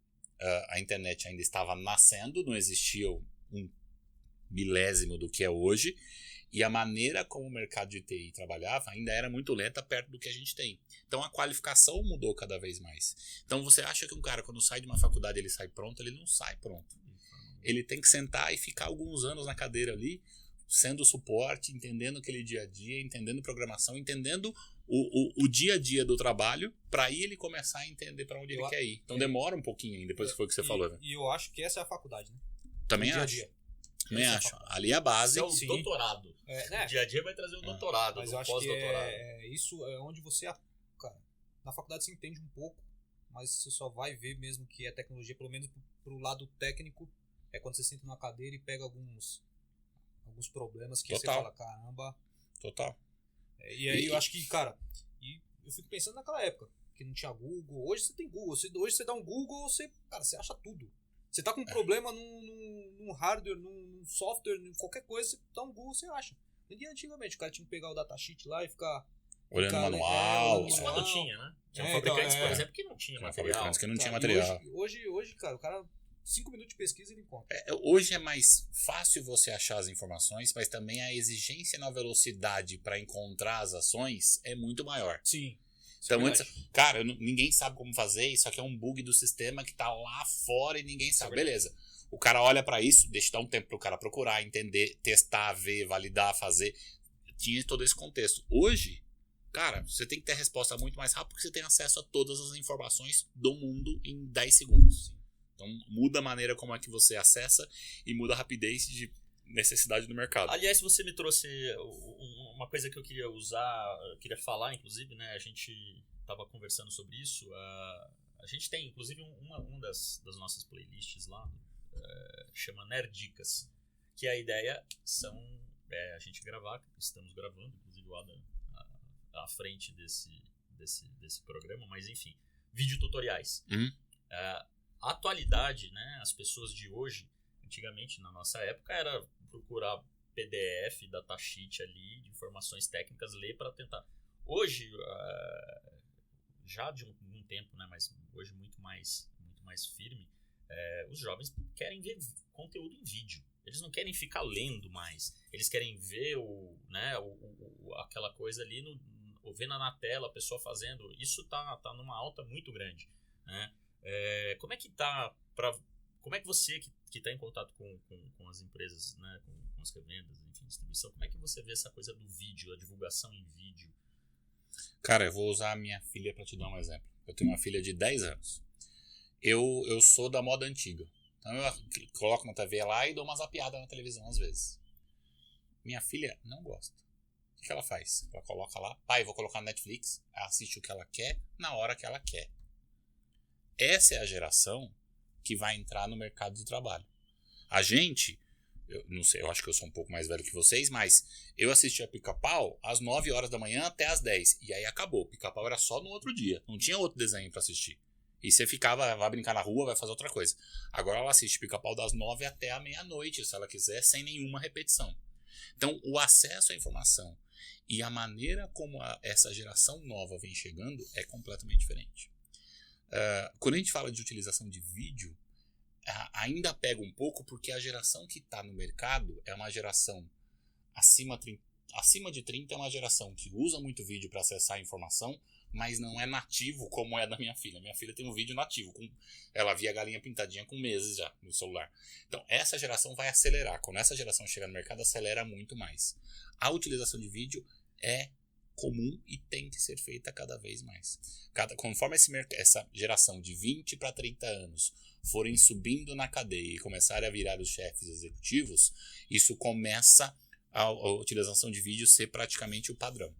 a internet ainda estava nascendo, não existia um milésimo do que é hoje. E a maneira como o mercado de TI trabalhava ainda era muito lenta perto do que a gente tem. Então a qualificação mudou cada vez mais. Então você acha que um cara, quando sai de uma faculdade, ele sai pronto? Ele não sai pronto. Ele tem que sentar e ficar alguns anos na cadeira ali, sendo suporte, entendendo aquele dia a dia, entendendo programação, entendendo o dia a dia do trabalho, para aí ele começar a entender para onde ele quer ir. Então demora um pouquinho ainda, depois que foi o que você falou. Né? E eu acho que essa é a faculdade, né? Também dia a acho. dia. Também acho. Ali é a base. É o doutorado. O dia a dia vai trazer o doutorado, mas o eu acho que pós-doutorado. isso é onde você... Cara, na faculdade você entende um pouco, mas você só vai ver mesmo que é tecnologia, pelo menos pro lado técnico, é quando você senta na cadeira e pega alguns problemas que você fala, caramba. Total. E aí eu acho que, cara, eu fico pensando naquela época, que não tinha Google. Hoje você tem Google. Hoje você dá um Google, você acha tudo. Você tá com um problema num hardware, num software, em qualquer coisa, você dá um Google, você acha. Antigamente, o cara tinha que pegar o datasheet lá e ficar... Olhando o manual. Isso quando tinha, né? Tinha fabricantes, por exemplo, que não tinha material. Fabricantes que não tinha Cara, material. Hoje, cara, o cara... 5 minutos de pesquisa ele encontra. Hoje é mais fácil você achar as informações, mas também a exigência na velocidade para encontrar as ações é muito maior. Sim. Então antes, cara, ninguém sabe como fazer, isso aqui é um bug do sistema que tá lá fora e ninguém sabe. Beleza. O cara olha para isso, deixa dar um tempo pro cara procurar, entender, testar, ver, validar, fazer. Tinha todo esse contexto. Hoje, cara, você tem que ter a resposta muito mais rápido porque você tem acesso a todas as informações do mundo em 10 segundos. Sim. Então muda a maneira como é que você acessa e muda a rapidez de necessidade do mercado. Aliás, você me trouxe uma coisa que eu queria queria falar, inclusive, né? A gente estava conversando sobre isso. A gente tem, inclusive, uma das nossas playlists lá, chama Nerdicas, que a ideia são a gente gravar, estamos gravando, inclusive o Adam à frente desse programa, mas enfim, vídeo tutoriais. A atualidade, né, as pessoas de hoje, antigamente, na nossa época, era procurar PDF, datasheet ali, de informações técnicas, ler para tentar. Hoje, já de um tempo, né, mas hoje muito mais firme, os jovens querem ver conteúdo em vídeo. Eles não querem ficar lendo mais. Eles querem ver aquela coisa ali, vendo na tela, a pessoa fazendo. Isso tá numa alta muito grande, né? Como é que como é que você que está em contato com as empresas, né, com as revendas, enfim, distribuição, como é que você vê essa coisa do vídeo, a divulgação em vídeo? Cara, eu vou usar a minha filha para te dar um exemplo. Eu tenho uma filha de 10 anos. Eu sou da moda antiga. Então eu coloco na TV lá e dou uma zapeada na televisão às vezes. Minha filha não gosta. O que ela faz? Ela coloca lá, pai, vou colocar no Netflix, ela assiste o que ela quer, na hora que ela quer. Essa é a geração que vai entrar no mercado de trabalho. A gente, eu não sei, eu acho que eu sou um pouco mais velho que vocês, mas eu assistia Pica-Pau às 9 horas da manhã até às 10. E aí acabou. Pica-Pau era só no outro dia. Não tinha outro desenho para assistir. E você ficava, vai brincar na rua, vai fazer outra coisa. Agora ela assiste Pica-Pau das 9 até a meia-noite, se ela quiser, sem nenhuma repetição. Então, o acesso à informação e a maneira como essa geração nova vem chegando é completamente diferente. Quando a gente fala de utilização de vídeo, ainda pega um pouco porque a geração que está no mercado é uma geração acima de 30, é uma geração que usa muito vídeo para acessar a informação, mas não é nativo como é da minha filha. Minha filha tem um vídeo nativo, ela via a galinha pintadinha com meses já no celular. Então essa geração vai acelerar. Quando essa geração chegar no mercado, acelera muito mais. A utilização de vídeo é comum e tem que ser feita cada vez mais. Conforme essa geração de 20 para 30 anos forem subindo na cadeia e começarem a virar os chefes executivos, isso começa a utilização de vídeo ser praticamente o padrão.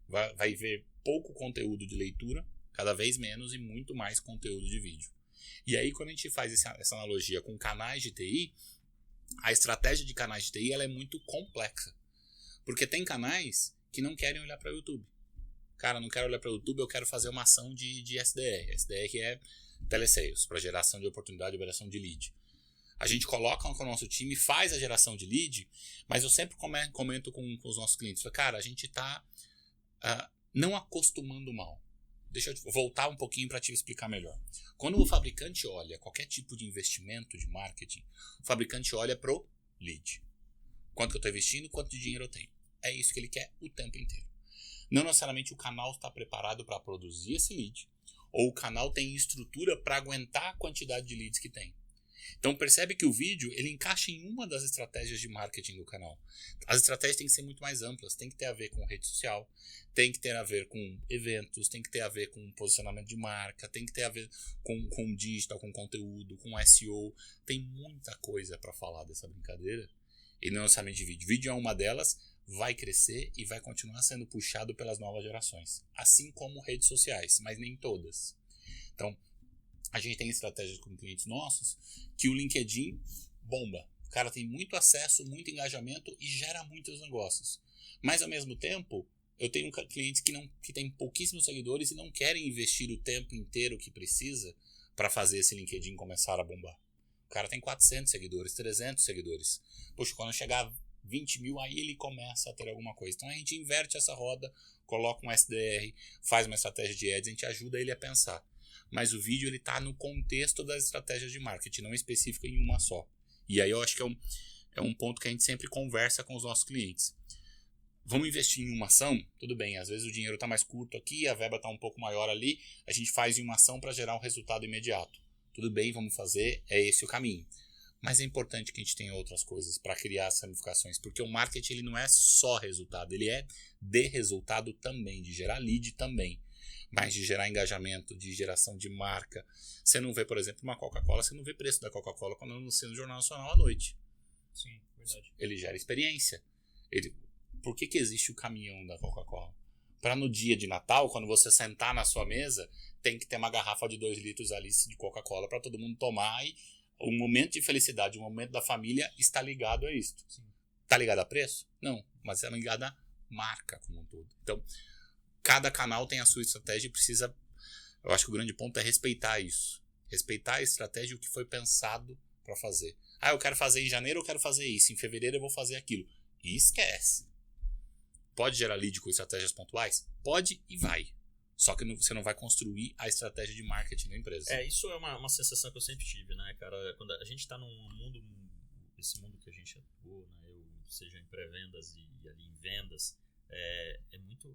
Vai ver pouco conteúdo de leitura, cada vez menos, e muito mais conteúdo de vídeo. E aí, quando a gente faz essa analogia com canais de TI, a estratégia de canais de TI ela é muito complexa. Porque tem canais que não querem olhar para o YouTube. Cara, não quero olhar para o YouTube, eu quero fazer uma ação de SDR. SDR é telesales, para geração de oportunidade, geração de lead. A gente coloca com o nosso time, faz a geração de lead, mas eu sempre comento com os nossos clientes. Cara, a gente está não acostumando mal. Deixa eu voltar um pouquinho para te explicar melhor. Quando o fabricante olha qualquer tipo de investimento de marketing, o fabricante olha pro lead. Quanto que eu estou investindo, quanto de dinheiro eu tenho. É isso que ele quer o tempo inteiro. Não necessariamente o canal está preparado para produzir esse lead, ou o canal tem estrutura para aguentar a quantidade de leads que tem. Então percebe que o vídeo ele encaixa em uma das estratégias de marketing do canal. As estratégias têm que ser muito mais amplas, tem que ter a ver com rede social, tem que ter a ver com eventos, tem que ter a ver com posicionamento de marca, tem que ter a ver com digital, com conteúdo, com SEO. Tem muita coisa para falar dessa brincadeira e não somente de vídeo. Vídeo é uma delas, vai crescer e vai continuar sendo puxado pelas novas gerações, assim como redes sociais, mas nem todas. Então, a gente tem estratégias com clientes nossos que o LinkedIn bomba. O cara tem muito acesso, muito engajamento e gera muitos negócios. Mas, ao mesmo tempo, eu tenho clientes que têm pouquíssimos seguidores e não querem investir o tempo inteiro que precisa para fazer esse LinkedIn começar a bombar. O cara tem 400 seguidores, 300 seguidores. Poxa, quando chegar 20 mil, aí ele começa a ter alguma coisa. Então, a gente inverte essa roda, coloca um SDR, faz uma estratégia de ads, a gente ajuda ele a pensar. Mas o vídeo está no contexto das estratégias de marketing, não específico em uma só. E aí eu acho que é um ponto que a gente sempre conversa com os nossos clientes. Vamos investir em uma ação? Tudo bem, às vezes o dinheiro está mais curto aqui, a verba está um pouco maior ali, a gente faz em uma ação para gerar um resultado imediato. Tudo bem, vamos fazer, é esse o caminho. Mas é importante que a gente tenha outras coisas para criar as ramificações, porque o marketing ele não é só resultado, ele é de resultado também, de gerar lead também. Mas de gerar engajamento, de geração de marca. Você não vê, por exemplo, uma Coca-Cola, você não vê preço da Coca-Cola quando anuncia no Jornal Nacional à noite. Sim, verdade. Ele gera experiência. Por que existe o caminhão da Coca-Cola? Para no dia de Natal, quando você sentar na sua mesa, tem que ter uma garrafa de 2 litros ali de Coca-Cola para todo mundo tomar. E o momento de felicidade, o momento da família está ligado a isso. Está ligado a preço? Não, mas é ligado a marca como um todo. Então, cada canal tem a sua estratégia e precisa... Eu acho que o grande ponto é respeitar isso. Respeitar a estratégia e o que foi pensado para fazer. Ah, eu quero fazer em janeiro, eu quero fazer isso. Em fevereiro eu vou fazer aquilo. E esquece. Pode gerar lead com estratégias pontuais? Pode e vai. Só que você não vai construir a estratégia de marketing da empresa. Isso é uma sensação que eu sempre tive, né, cara? Quando a gente está num mundo... Esse mundo que a gente atuou, né? Seja em pré-vendas e ali em vendas, é muito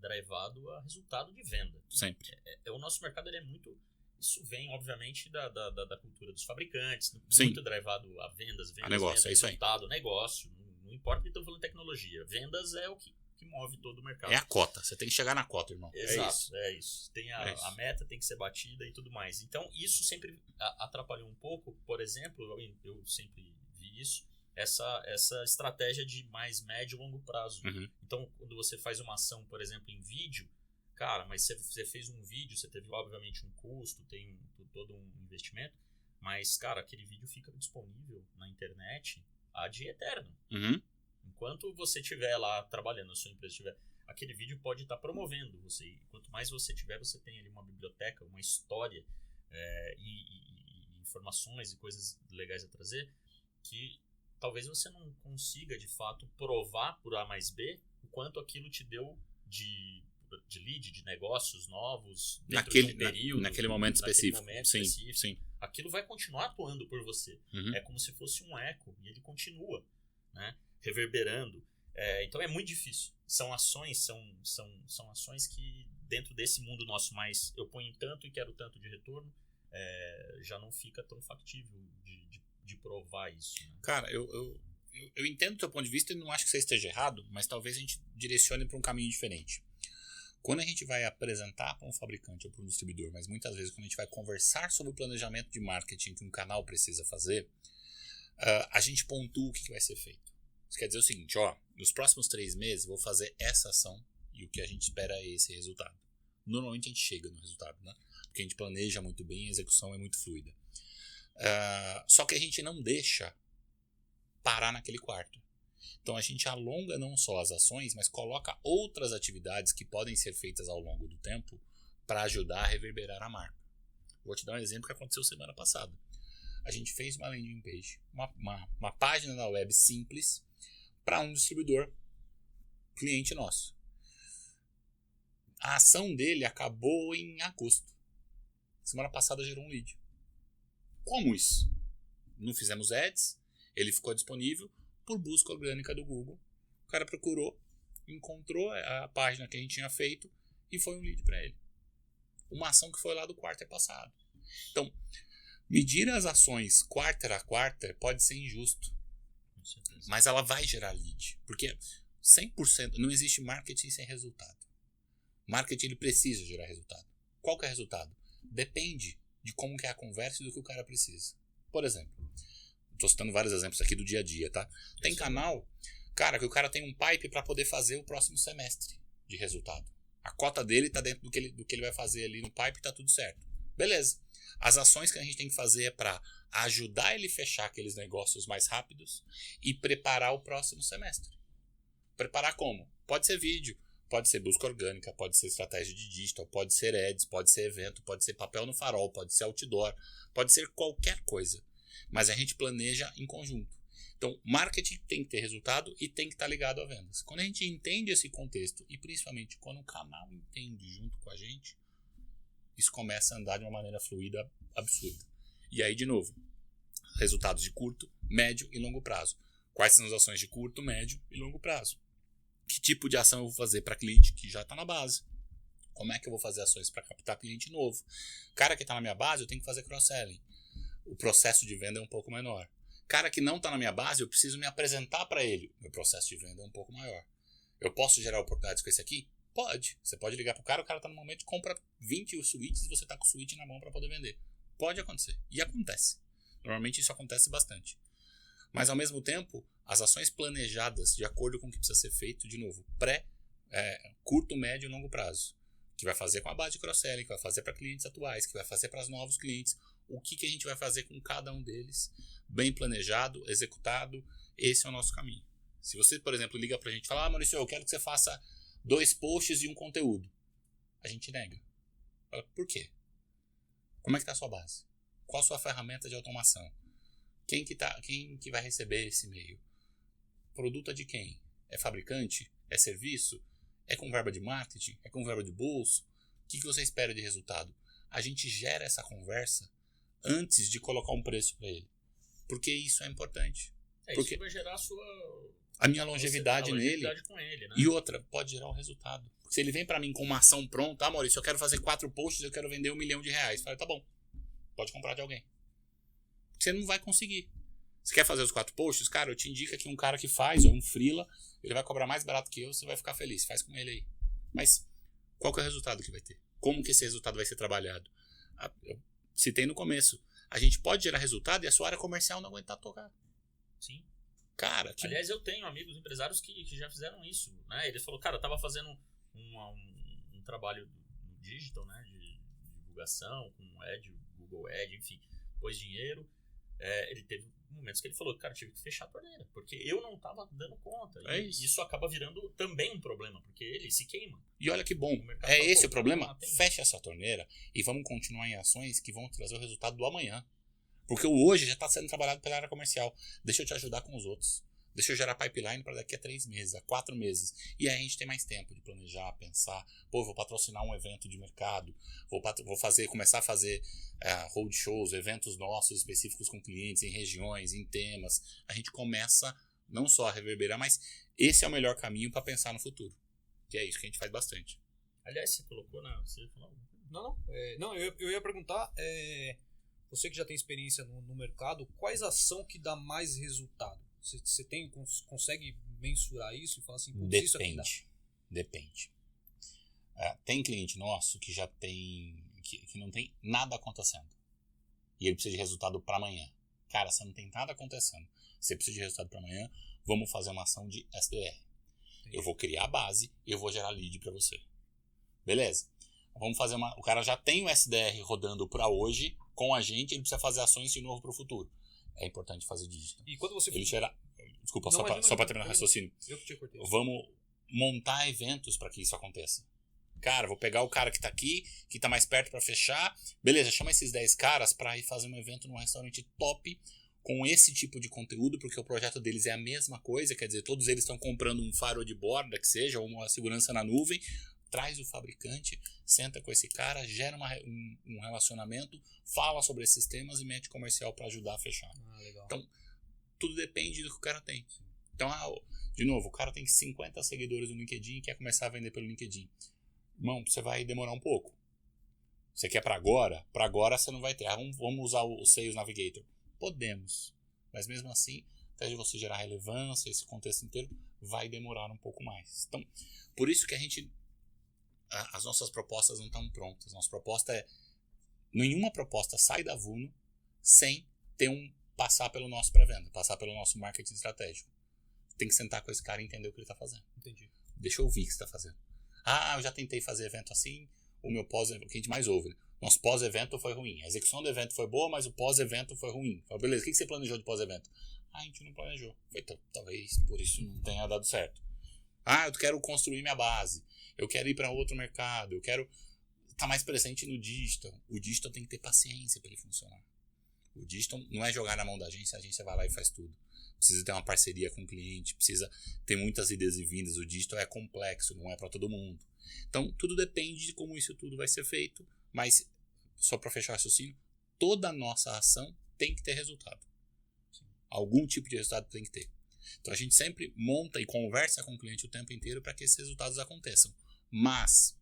derivado a resultado de venda. Sempre. O nosso mercado ele é muito... Isso vem, obviamente, da cultura dos fabricantes, Sim. Muito derivado a vendas, negócio, é isso aí. resultado, negócio. Não importa que estamos falando de tecnologia. Vendas é o que move todo o mercado. É a cota. Você tem que chegar na cota, irmão. Exato, é isso. Tem É isso. a meta tem que ser batida e tudo mais. Então, isso sempre atrapalhou um pouco. Por exemplo, eu sempre vi isso, essa estratégia de mais médio e longo prazo. Uhum. Então, quando você faz uma ação, por exemplo, em vídeo, cara, mas você fez um vídeo, você teve, obviamente, um custo, tem todo um investimento, mas, cara, aquele vídeo fica disponível na internet ad eterno. Uhum. Enquanto você estiver lá trabalhando, a sua empresa estiver... Aquele vídeo pode estar promovendo você. Quanto mais você tiver, você tem ali uma biblioteca, uma história e informações e coisas legais a trazer que talvez você não consiga, de fato, provar por A mais B o quanto aquilo te deu de lead, de negócios novos Naquele período. naquele momento específico. Sim. Aquilo vai continuar atuando por você. Uhum. É como se fosse um eco e ele continua, né, reverberando. Então é muito difícil. São ações que dentro desse mundo nosso mais eu ponho tanto e quero tanto de retorno, já não fica tão factível de provar isso. Né? Cara, eu entendo o teu ponto de vista e não acho que você esteja errado, mas talvez a gente direcione para um caminho diferente. Quando a gente vai apresentar para um fabricante ou para um distribuidor, mas muitas vezes quando a gente vai conversar sobre o planejamento de marketing que um canal precisa fazer, a gente pontua o que vai ser feito. Isso quer dizer o seguinte, nos próximos 3 meses vou fazer essa ação e o que a gente espera é esse resultado. Normalmente a gente chega no resultado, né? Porque a gente planeja muito bem e a execução é muito fluida. Só que a gente não deixa parar naquele quarto. Então a gente alonga não só as ações, mas coloca outras atividades que podem ser feitas ao longo do tempo para ajudar a reverberar a marca. Vou te dar um exemplo que aconteceu semana passada. A gente fez uma landing page, uma página na web simples para um distribuidor cliente nosso. A ação dele acabou em agosto. Semana passada gerou um lead. Como isso? Não fizemos ads, ele ficou disponível por busca orgânica do Google. O cara procurou, encontrou a página que a gente tinha feito e foi um lead para ele. Uma ação que foi lá do quarto passado. Então, Medir as ações quarter a quarter pode ser injusto, Com certeza. mas ela vai gerar lead. Porque 100% não existe marketing sem resultado. Marketing ele precisa gerar resultado. Qual que é o resultado? Depende de como que é a conversa e do que o cara precisa. Por exemplo, estou citando vários exemplos aqui do dia a dia, tá? Tem canal, cara, que o cara tem um pipe para poder fazer o próximo semestre de resultado. A cota dele está dentro do que ele vai fazer ali no pipe, tá tudo certo. Beleza. As ações que a gente tem que fazer é para ajudar ele a fechar aqueles negócios mais rápidos e preparar o próximo semestre. Preparar como? Pode ser vídeo, pode ser busca orgânica, pode ser estratégia de digital, pode ser ads, pode ser evento, pode ser papel no farol, pode ser outdoor, pode ser qualquer coisa. Mas a gente planeja em conjunto. Então, marketing tem que ter resultado e tem que estar ligado a vendas. Quando a gente entende esse contexto e principalmente quando o canal entende junto com a gente, isso começa a andar de uma maneira fluida absurda. E aí, de novo, resultados de curto, médio e longo prazo. Quais são as ações de curto, médio e longo prazo? Que tipo de ação eu vou fazer para cliente que já está na base? Como é que eu vou fazer ações para captar cliente novo? Cara que está na minha base, eu tenho que fazer cross-selling. O processo de venda é um pouco menor. Cara que não está na minha base, eu preciso me apresentar para ele. Meu processo de venda é um pouco maior. Eu posso gerar oportunidades com esse aqui? Pode. Você pode ligar pro cara está no momento, compra 20 suítes e você está com o suíte na mão para poder vender. Pode acontecer. E acontece. Normalmente isso acontece bastante. Mas ao mesmo tempo, as ações planejadas de acordo com o que precisa ser feito, de novo, curto, médio e longo prazo. Que vai fazer com a base de cross-selling, que vai fazer para clientes atuais, que vai fazer para os novos clientes. O que a gente vai fazer com cada um deles, bem planejado, executado, esse é o nosso caminho. Se você, por exemplo, liga pra gente e fala, Maurício, eu quero que você faça 2 posts e um conteúdo. A gente nega. Fala, por quê? Como é que está a sua base? Qual a sua ferramenta de automação? Quem que vai receber esse e-mail? Produto é de quem? É fabricante? É serviço? É com verba de marketing? É com verba de bolso? O que você espera de resultado? A gente gera essa conversa antes de colocar um preço para ele. Porque isso é importante. Porque isso vai gerar a minha longevidade nele. Com ele, né? E outra, pode gerar um resultado. Se ele vem para mim com uma ação pronta, Maurício, eu quero fazer 4 posts, eu quero vender R$1 milhão. Fala, tá bom, pode comprar de alguém. Você não vai conseguir. Você quer fazer os 4 posts? Cara, eu te indico aqui um cara que faz, ou um freela, ele vai cobrar mais barato que eu, você vai ficar feliz, faz com ele aí. Mas qual que é o resultado que vai ter? Como que esse resultado vai ser trabalhado? Eu citei no começo, a gente pode gerar resultado e a sua área comercial não aguentar tocar. Sim. Cara, aliás, eu tenho amigos empresários que já fizeram isso, né? Eles falaram, cara, eu tava fazendo um trabalho no digital, né? De divulgação, com Ad, Google Ad, enfim, pôs dinheiro. Ele teve momentos que ele falou, cara, tive que fechar a torneira, porque eu não tava dando conta. E isso acaba virando também um problema, porque ele se queima. E olha que bom, esse o problema? Fecha essa torneira e vamos continuar em ações que vão trazer o resultado do amanhã. Porque o hoje já está sendo trabalhado pela área comercial. Deixa eu te ajudar com os outros. Deixa eu gerar pipeline para daqui a 3 meses, a 4 meses. E aí a gente tem mais tempo de planejar, pensar. Pô, vou patrocinar um evento de mercado. Vou começar a fazer roadshows, eventos nossos específicos com clientes, em regiões, em temas. A gente começa não só a reverberar, mas esse é o melhor caminho para pensar no futuro. Que é isso que a gente faz bastante. Aliás, você colocou na... Você falou? Não, eu ia perguntar... Você que já tem experiência no mercado, quais ação que dá mais resultado? Você consegue mensurar isso e falar assim, putz, isso aqui dá? Depende. Tem cliente nosso que já tem que não tem nada acontecendo. E ele precisa de resultado para amanhã. Cara, você não tem nada acontecendo. Você precisa de resultado para amanhã, vamos fazer uma ação de SDR. Entendi. Eu vou criar a base e eu vou gerar lead para você. Beleza? Vamos fazer o cara já tem o SDR rodando para hoje, com a gente, ele precisa fazer ações de novo para o futuro. É importante fazer digital. E quando você... Desculpa, só para terminar o raciocínio. Eu que te cortei. Vamos montar eventos para que isso aconteça. Cara, vou pegar o cara que tá aqui, que tá mais perto para fechar. Beleza, chama esses 10 caras para ir fazer um evento num restaurante top com esse tipo de conteúdo, porque o projeto deles é a mesma coisa, quer dizer, todos eles estão comprando um firewall de borda, que seja, ou uma segurança na nuvem. Traz o fabricante, senta com esse cara, gera um relacionamento, fala sobre esses temas e mete comercial para ajudar a fechar. Legal. Então, tudo depende do que o cara tem. Então, de novo, o cara tem 50 seguidores no LinkedIn e quer começar a vender pelo LinkedIn. Irmão, você vai demorar um pouco. Você quer para agora? Para agora você não vai ter. Vamos usar o Sales Navigator. Podemos. Mas mesmo assim, até de você gerar relevância, esse contexto inteiro, vai demorar um pouco mais. Então, por isso que as nossas propostas não estão prontas. Nossa proposta nenhuma proposta sai da Vuno sem passar pelo nosso pré-venda, passar pelo nosso marketing estratégico. Tem que sentar com esse cara e entender o que ele está fazendo. Entendi. Deixa eu ouvir o que você está fazendo. Eu já tentei fazer evento assim, o meu pós-evento, o que a gente mais ouve, né? Nosso pós-evento foi ruim. A execução do evento foi boa, mas o pós-evento foi ruim. Fala, beleza, o que você planejou de pós-evento? A gente não planejou. Então, talvez por isso não tenha dado certo. Eu quero construir minha base. Eu quero ir para outro mercado. Eu quero estar mais presente no digital. O digital tem que ter paciência para ele funcionar. O digital não é jogar na mão da agência, a agência vai lá e faz tudo. Precisa ter uma parceria com o cliente, precisa ter muitas idas e vindas. O digital é complexo, não é para todo mundo. Então, tudo depende de como isso tudo vai ser feito, mas, só para fechar o raciocínio, toda a nossa ação tem que ter resultado. Algum tipo de resultado tem que ter. Então, a gente sempre monta e conversa com o cliente o tempo inteiro para que esses resultados aconteçam. Mas,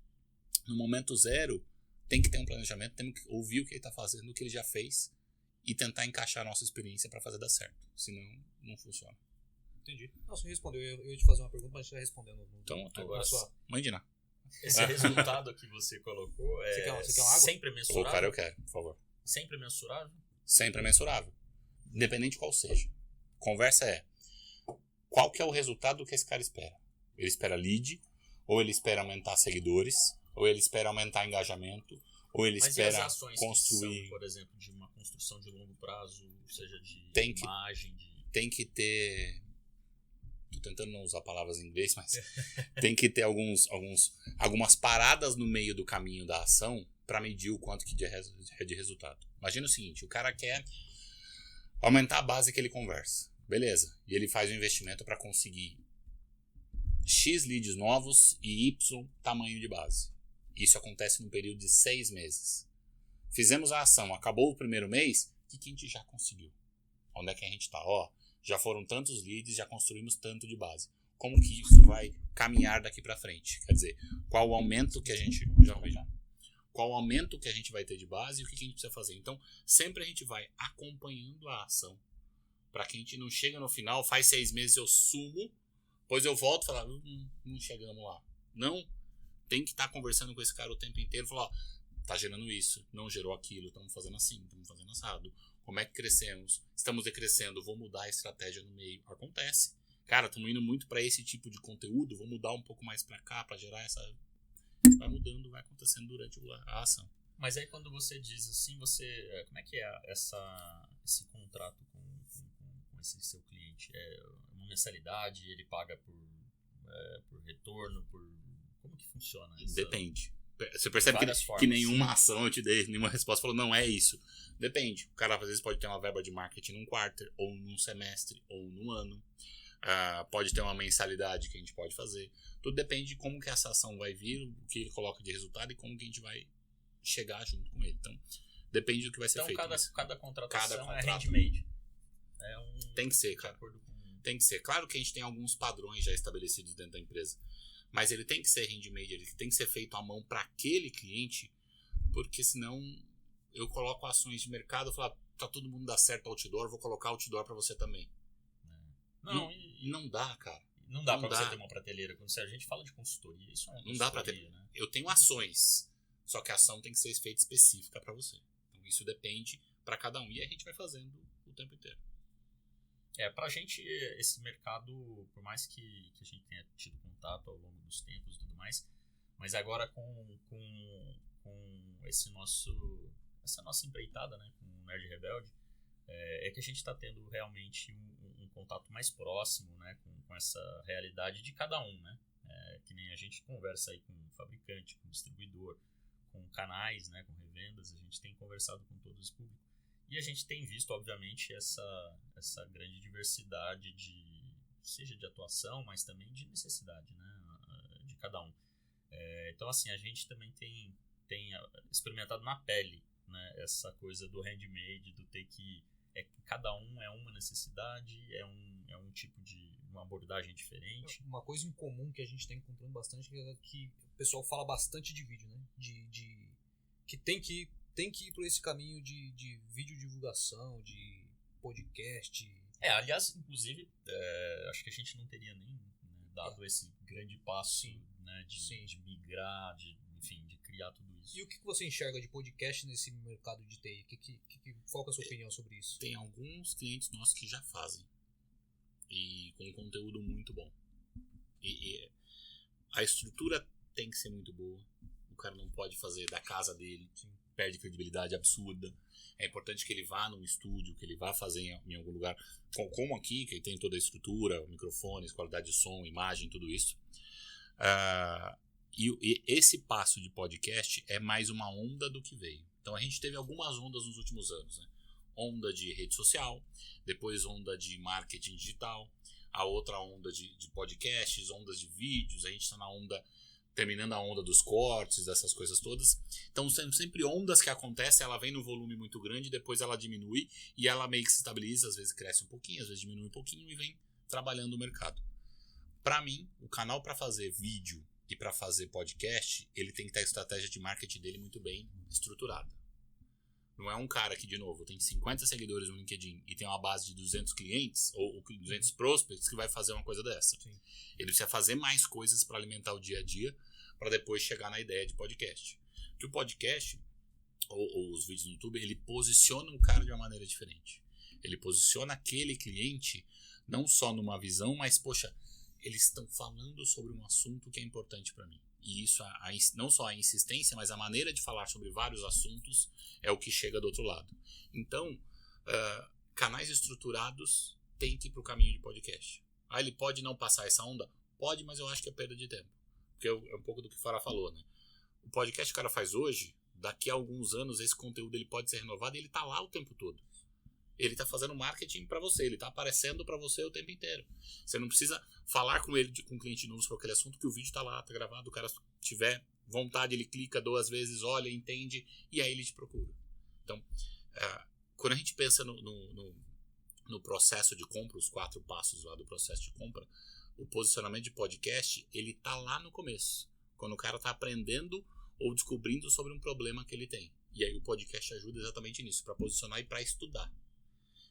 no momento zero, tem que ter um planejamento, temos que ouvir o que ele está fazendo, o que ele já fez, e tentar encaixar a nossa experiência para fazer dar certo. Senão, não funciona. Entendi. Não, você respondeu. Eu ia te fazer uma pergunta, mas você já respondeu. Então, agora, mande lá. Esse resultado que você colocou você quer uma água? Sempre mensurável? Cara, eu quero, por favor. Sempre mensurável? Sempre mensurável. Independente de qual seja. Conversa qual que é o resultado que esse cara espera? Ele espera lead, ou ele espera aumentar seguidores, ou ele espera aumentar engajamento, ou ele espera e as ações construir... que são, por exemplo, de uma construção de longo prazo, seja de imagem... Tem que ter... Tô tentando não usar palavras em inglês, mas tem que ter algumas paradas no meio do caminho da ação para medir o quanto que de resultado. Imagina o seguinte, o cara quer aumentar a base que ele conversa. Beleza. E ele faz um investimento para conseguir X leads novos e Y tamanho de base. Isso acontece num período de 6 meses. Fizemos a ação, acabou o primeiro mês, o que a gente já conseguiu? Onde é que a gente está? Já foram tantos leads, já construímos tanto de base. Como que isso vai caminhar daqui para frente? Quer dizer, qual o aumento que a gente... Qual o aumento que a gente vai ter de base e o que a gente precisa fazer? Então, sempre a gente vai acompanhando a ação para que a gente não chegue no final, faz 6 meses eu sumo, depois eu volto e falo, não chegamos lá. Não, tem que estar conversando com esse cara o tempo inteiro, falar, tá gerando isso, não gerou aquilo, estamos fazendo assim, estamos fazendo assado. Como é que crescemos? Estamos decrescendo, vou mudar a estratégia no meio. Acontece. Cara, estamos indo muito para esse tipo de conteúdo, vou mudar um pouco mais para cá, para gerar essa... Vai mudando, vai acontecendo durante a ação. Mas aí quando você diz assim, como é que é esse contrato com esse seu cliente? É uma mensalidade, ele paga por retorno, como que funciona isso? Depende. Você percebe que nenhuma ação eu te dei, nenhuma resposta falou, não é isso. Depende. O cara às vezes pode ter uma verba de marketing num quarter, ou num semestre, ou num ano. Pode ter uma mensalidade que a gente pode fazer. Tudo depende de como que essa ação vai vir, o que ele coloca de resultado e como que a gente vai chegar junto com ele. Então, depende do que vai ser feito. Cada contratação é handmade. Tem que ser, cara. Tem que ser. Claro que a gente tem alguns padrões já estabelecidos dentro da empresa. Mas ele tem que ser handmade, ele tem que ser feito à mão para aquele cliente, porque senão eu coloco ações de mercado e falo, tá todo mundo dá certo outdoor, vou colocar outdoor para você também. Não dá, cara. Não dá para você ter uma prateleira. Quando a gente fala de consultoria, isso é uma consultoria, não dá para ter. Né? Eu tenho ações, só que a ação tem que ser feita específica para você. Então isso depende para cada um e a gente vai fazendo o tempo inteiro. Pra gente, esse mercado, por mais que a gente tenha tido contato ao longo dos tempos e tudo mais, mas agora com essa nossa empreitada, né, com o Nerd Rebelde, é que a gente está tendo realmente um contato mais próximo, né, com essa realidade de cada um, né? Que nem a gente conversa aí com fabricante, com distribuidor, com canais, né, com revendas, a gente tem conversado com todo esse público. E a gente tem visto, obviamente, essa grande diversidade seja de atuação, mas também de necessidade, né, de cada um. Então, assim, a gente também tem experimentado na pele, né, essa coisa do handmade, do ter que... cada um é uma necessidade, é um tipo de uma abordagem diferente. Uma coisa em comum que a gente está encontrando bastante é que o pessoal fala bastante de vídeo, né? que tem que ir por esse caminho de vídeo divulgação, de podcast. Aliás, inclusive, acho que a gente não teria nem dado esse grande passo, né, de migrar, enfim, de criar tudo isso. E o que você enxerga de podcast nesse mercado de TI? Qual que é a sua opinião sobre isso? Tem alguns clientes nossos que já fazem. E com conteúdo muito bom. E a estrutura tem que ser muito boa. O cara não pode fazer da casa dele. Sim. Perde credibilidade absurda. É importante que ele vá num estúdio, que ele vá fazer em algum lugar. Como aqui, que tem toda a estrutura, microfones, qualidade de som, imagem, tudo isso. E esse passo de podcast é mais uma onda do que veio. Então a gente teve algumas ondas nos últimos anos, né? Onda de rede social, depois onda de marketing digital, a outra onda de podcasts, ondas de vídeos, a gente está na onda, terminando a onda dos cortes, dessas coisas todas. Então são sempre ondas que acontecem, ela vem no volume muito grande, depois ela diminui e ela meio que se estabiliza, às vezes cresce um pouquinho, às vezes diminui um pouquinho e vem trabalhando o mercado. Para mim, o canal para fazer vídeo e para fazer podcast, ele tem que ter a estratégia de marketing dele muito bem estruturada. Não é um cara que, de novo, tem 50 seguidores no LinkedIn e tem uma base de 200 clientes ou 200 prospects que vai fazer uma coisa dessa. Sim. Ele precisa fazer mais coisas para alimentar o dia a dia para depois chegar na ideia de podcast. Que o podcast ou os vídeos no YouTube, ele posiciona o cara de uma maneira diferente. Ele posiciona aquele cliente não só numa visão, mas, poxa, eles estão falando sobre um assunto que é importante para mim. E isso, não só a insistência, mas a maneira de falar sobre vários assuntos é o que chega do outro lado. Então, canais estruturados têm que ir para o caminho de podcast. Ele pode não passar essa onda? Pode, mas eu acho que é perda de tempo. Porque é um pouco do que o Farah falou, né? O podcast que o cara faz hoje, daqui a alguns anos, esse conteúdo ele pode ser renovado e ele está lá o tempo todo. Ele está fazendo marketing para você, ele está aparecendo para você o tempo inteiro. Você não precisa falar com ele, com um cliente novo sobre aquele assunto, que o vídeo está lá, está gravado, o cara tiver vontade, ele clica 2 vezes, olha, entende, e aí ele te procura. Então, quando a gente pensa no processo de compra, os 4 passos lá do processo de compra, o posicionamento de podcast, ele está lá no começo, quando o cara está aprendendo ou descobrindo sobre um problema que ele tem. E aí o podcast ajuda exatamente nisso, para posicionar e para estudar.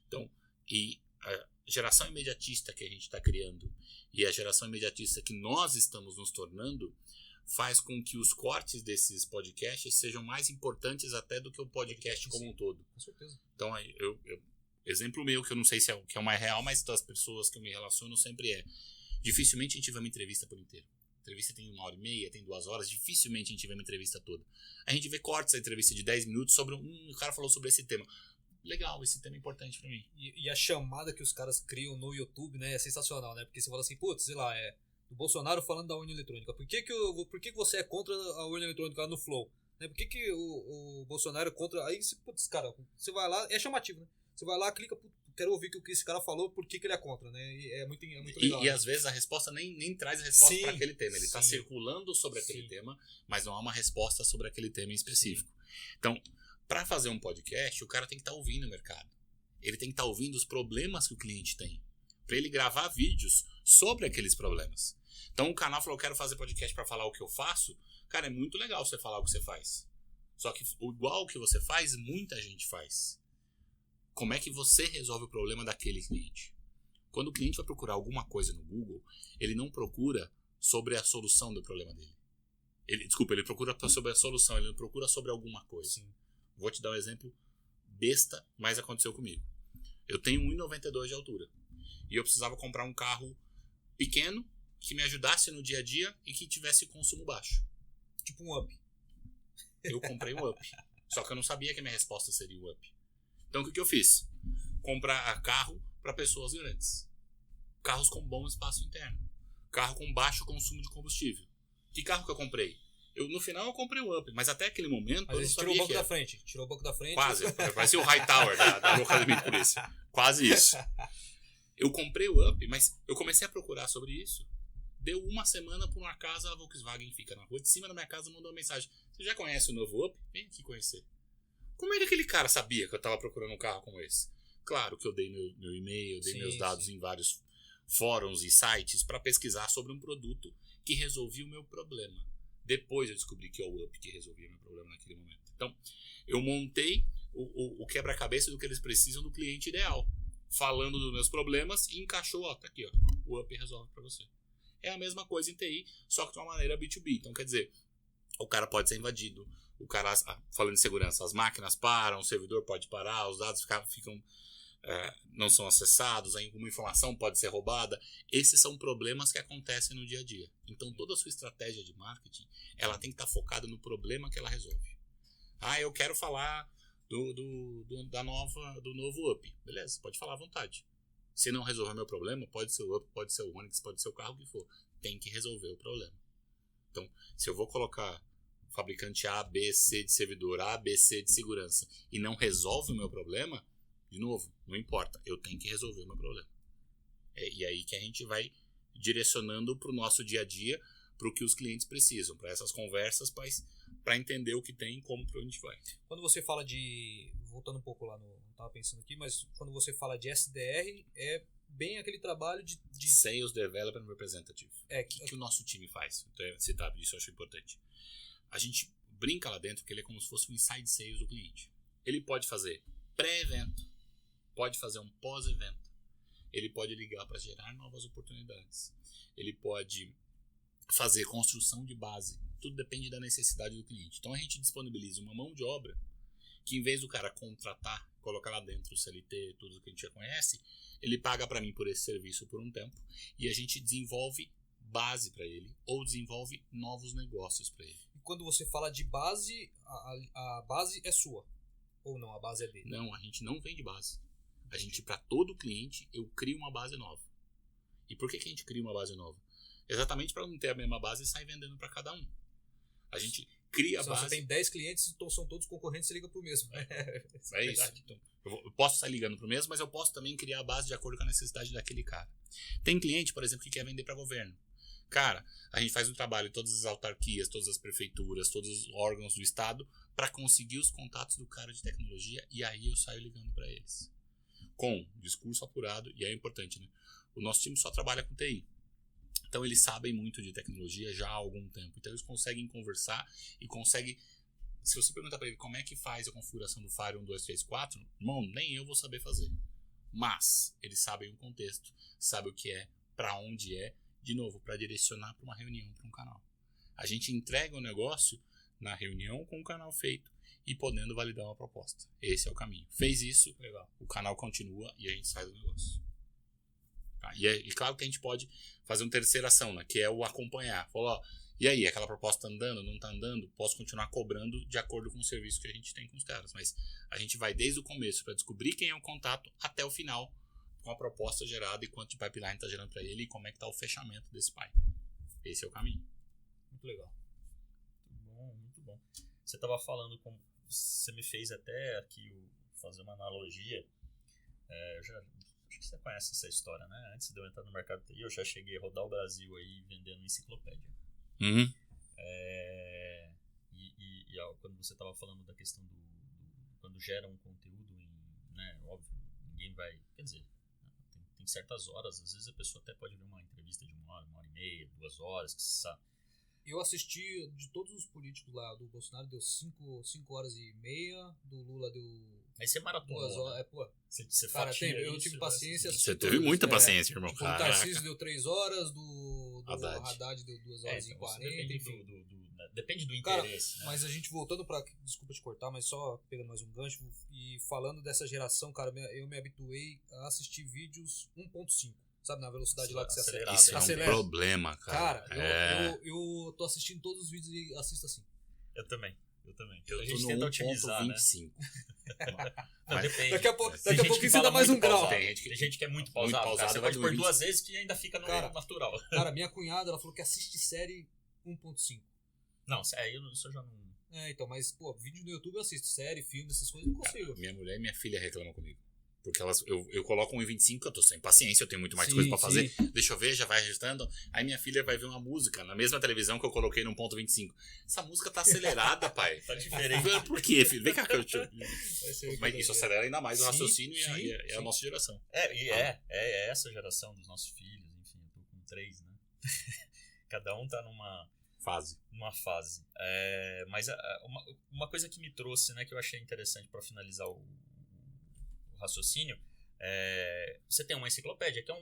Então, e a geração imediatista que a gente está criando e a geração imediatista que nós estamos nos tornando faz com que os cortes desses podcasts sejam mais importantes até do que o podcast como um todo. Com certeza. Então, exemplo meu, que eu não sei se é o mais real, mas das pessoas que eu me relaciono sempre dificilmente a gente vê uma entrevista por inteiro. A entrevista tem 1h30, tem 2 horas, dificilmente a gente vê uma entrevista toda. A gente vê cortes da entrevista de 10 minutos sobre o cara falou sobre esse tema. Legal, esse tema é importante pra mim. E a chamada que os caras criam no YouTube, né, é sensacional, né? Porque você fala assim, putz, sei lá, o Bolsonaro falando da urna eletrônica. Por que você é contra a urna eletrônica lá no Flow? Né? Por que o Bolsonaro é contra... Aí, putz, cara, você vai lá, é chamativo, né? Você vai lá, clica, quero ouvir o que esse cara falou, por que ele é contra, né? E é muito legal. E às vezes a resposta nem traz a resposta para aquele tema. Ele está circulando sobre aquele tema, mas não há uma resposta sobre aquele tema em específico. Então, para fazer um podcast, o cara tem que estar ouvindo o mercado. Ele tem que estar ouvindo os problemas que o cliente tem. Para ele gravar vídeos sobre aqueles problemas. Então o canal falou, eu quero fazer podcast para falar o que eu faço. Cara, é muito legal você falar o que você faz. Só que igual o que você faz, muita gente faz. Como é que você resolve o problema daquele cliente? Quando o cliente vai procurar alguma coisa no Google, ele não procura sobre a solução do problema dele. Ele procura sobre a solução, ele não procura sobre alguma coisa. Sim. Vou te dar um exemplo besta, mas aconteceu comigo. Eu tenho 1,92 de altura. E eu precisava comprar um carro pequeno, que me ajudasse no dia a dia e que tivesse consumo baixo. Tipo um Up. Eu comprei um Up. Só que eu não sabia que a minha resposta seria o Up. Então o que eu fiz? Comprar carro para pessoas grandes. Carros com bom espaço interno. Carro com baixo consumo de combustível. Que carro que eu comprei? No final eu comprei o Up, mas até aquele momento mas eu não sabia tirou o banco da frente. Quase, parecia o Hightower da Academia de Polícia. Quase isso. Eu comprei o Up, mas eu comecei a procurar sobre isso. Deu 1 semana por uma casa, a Volkswagen fica na rua de cima da minha casa, mandou uma mensagem. Você já conhece o novo Up? Vem aqui conhecer. Como é que aquele cara sabia que eu estava procurando um carro como esse? Claro que eu dei meu e-mail, dei meus dados em vários fóruns e sites para pesquisar sobre um produto que resolvia o meu problema. Depois eu descobri que é o Up que resolvia o meu problema naquele momento. Então, eu montei o quebra-cabeça do que eles precisam do cliente ideal. Falando dos meus problemas e encaixou, ó, tá aqui, ó. O Up resolve pra você. É a mesma coisa em TI, só que de uma maneira B2B. Então, quer dizer, o cara pode ser invadido, o cara, falando de segurança, as máquinas param, o servidor pode parar, os dados ficam não são acessados, alguma informação pode ser roubada. Esses são problemas que acontecem no dia a dia. Então, toda a sua estratégia de marketing, ela tem que estar focada no problema que ela resolve. Eu quero falar do novo Up. Beleza, pode falar à vontade. Se não resolver meu problema, pode ser o Up, pode ser o Onix, pode ser o carro que for. Tem que resolver o problema. Então, se eu vou colocar fabricante A, B, C de servidor, A, B, C de segurança e não resolve o meu problema, de novo, não importa, eu tenho que resolver o meu problema. E aí que a gente vai direcionando para o nosso dia a dia, para o que os clientes precisam, para essas conversas, para entender o que tem e como para onde vai. Quando você fala de... Voltando um pouco lá não estava pensando aqui, mas quando você fala de SDR, é bem aquele trabalho de... Sales Development Representative. O que o nosso time faz? Então, citar isso eu acho importante. A gente brinca lá dentro que ele é como se fosse um inside sales do cliente. Ele pode fazer pré-evento, pode fazer um pós-evento, ele pode ligar para gerar novas oportunidades, ele pode fazer construção de base, tudo depende da necessidade do cliente. Então a gente disponibiliza uma mão de obra que, em vez do cara contratar, colocar lá dentro o CLT, tudo que a gente já conhece, ele paga para mim por esse serviço por um tempo e a gente desenvolve base para ele ou desenvolve novos negócios para ele. E quando você fala de base, a base é sua? Ou não, a base é dele? Não, a gente não vende base. A gente, para todo cliente, eu crio uma base nova. E por que a gente cria uma base nova? Exatamente para não ter a mesma base e sair vendendo para cada um. A gente cria a base... Você tem 10 clientes, então são todos concorrentes, você liga pro mesmo. É isso. Então, eu posso sair ligando pro mesmo, mas eu posso também criar a base de acordo com a necessidade daquele cara. Tem cliente, por exemplo, que quer vender para governo. Cara, a gente faz um trabalho em todas as autarquias, todas as prefeituras, todos os órgãos do estado para conseguir os contatos do cara de tecnologia e aí eu saio ligando para eles. Com discurso apurado, e é importante, né? O nosso time só trabalha com TI. Então eles sabem muito de tecnologia já há algum tempo. Então eles conseguem conversar e conseguem... Se você perguntar para ele como é que faz a configuração do Fire 1, 2, 3, 4, irmão, nem eu vou saber fazer. Mas eles sabem o contexto, sabem o que é, para onde é, de novo, para direcionar para uma reunião, para um canal. A gente entrega o negócio na reunião com o canal feito e podendo validar uma proposta. Esse é o caminho. Fez isso, legal. O canal continua e a gente sai do negócio. Tá? E claro que a gente pode fazer uma terceira ação, né? Que é o acompanhar. Falar, e aí, aquela proposta tá andando, não tá andando? Posso continuar cobrando de acordo com o serviço que a gente tem com os caras. Mas a gente vai desde o começo para descobrir quem é o contato até o final com a proposta gerada e quanto de pipeline está gerando para ele e como é que está o fechamento desse pipe. Esse é o caminho. Muito legal. Muito bom, muito bom. Você estava falando, como você me fez até aqui fazer uma analogia. Acho que você conhece essa história, né? Antes de eu entrar no mercado TI, eu já cheguei a rodar o Brasil aí vendendo enciclopédia. Uhum. Quando você estava falando da questão quando gera um conteúdo, né? Óbvio, ninguém vai... Quer dizer, tem certas horas, às vezes a pessoa até pode ver uma entrevista de 1 hora, 1 hora e meia, 2 horas, que você sabe. Eu assisti de todos os políticos lá, do Bolsonaro deu 5 horas e meia, do Lula deu... Aí você maratonou, 2 horas, né? Pô. Você Cara, fatia eu isso, tive paciência. Você teve muita paciência, irmão. O Tarcísio deu 3 horas, do Haddad deu 2 horas e 40. Depende do Cara, interesse, né? mas a gente voltando pra... Desculpa te cortar, mas só pegando mais um gancho e falando dessa geração, cara, eu me habituei a assistir vídeos 1.5. Sabe, na velocidade lá que você acelera. Isso é um problema, cara. Eu tô assistindo todos os vídeos e assisto assim. Eu também. Eu a gente tô tenta no otimizar, 1.25. Não, depende. Daqui a pouco você dá mais um grau. Tem gente que é muito pausado. Cara, você pode pôr 2 vezes que ainda fica no natural. Cara, minha cunhada, ela falou que assiste série 1.5. Não, isso eu já não... Então, mas, pô, vídeo no YouTube eu assisto. Série, filme, essas coisas eu não consigo. Minha mulher e minha filha reclamam comigo. Porque eu coloco 1.25, eu tô sem paciência, eu tenho muito mais coisa pra fazer. Deixa eu ver, já vai ajustando. Aí minha filha vai ver uma música na mesma televisão que eu coloquei no 1.25. Essa música tá acelerada, pai. Tá diferente. Por quê, filho? Vem cá que eu te... Mas isso acelera ainda mais o raciocínio e a nossa geração. É essa geração dos nossos filhos, enfim, eu tô com 3, né? Cada um tá numa fase. Numa fase. Mas uma coisa que me trouxe, né, que eu achei interessante para finalizar o raciocínio, você tem uma enciclopédia que é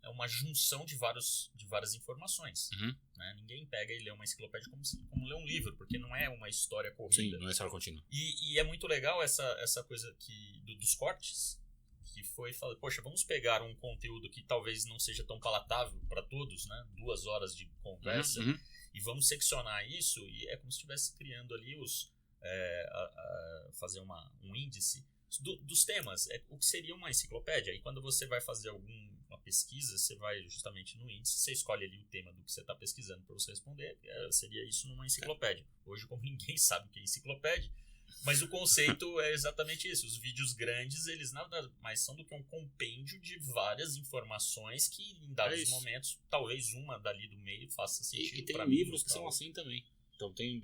uma junção de várias informações. Uhum. Né? Ninguém pega e lê uma enciclopédia como lê um livro, porque não é uma história corrida. Sim, não é história contínua. E é muito legal essa coisa dos cortes, que foi falar, poxa, vamos pegar um conteúdo que talvez não seja tão palatável para todos, né? 2 horas de conversa, e vamos seccionar isso, e é como se estivesse criando ali fazer um índice dos temas, o que seria uma enciclopédia. E quando você vai fazer uma pesquisa, você vai justamente no índice, você escolhe ali o tema do que você está pesquisando para você responder, seria isso numa enciclopédia. Hoje, como ninguém sabe o que é enciclopédia, mas o conceito é exatamente isso. Os vídeos grandes, eles nada mais são do que um compêndio de várias informações que em dados momentos, talvez uma dali do meio faça sentido. E tem livros que são assim também. Então tem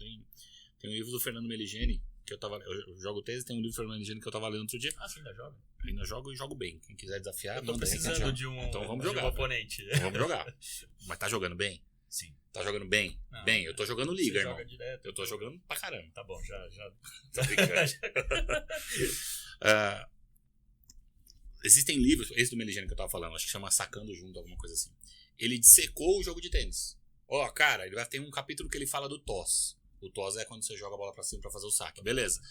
um livro do Fernando Meligeni, que eu jogo tese, tem um livro do Fernando Meligeni que eu tava lendo outro dia. Ah, sim, ainda joga? Ainda jogo e jogo bem. Quem quiser desafiar, eu tô manda precisando aí, de um oponente. Então vamos jogar. Mas tá jogando bem? Sim. Tá jogando bem? Não, bem, eu tô jogando liga, irmão. Joga direto, eu tô jogando pra caramba. Tá bom, já. Tô brincando. Existem livros, esse do Meligeni que eu tava falando, acho que chama Sacando Junto, alguma coisa assim. Ele dissecou o jogo de tênis. Cara, ele vai ter um capítulo que ele fala do toss. O toss é quando você joga a bola pra cima pra fazer o saque. Beleza.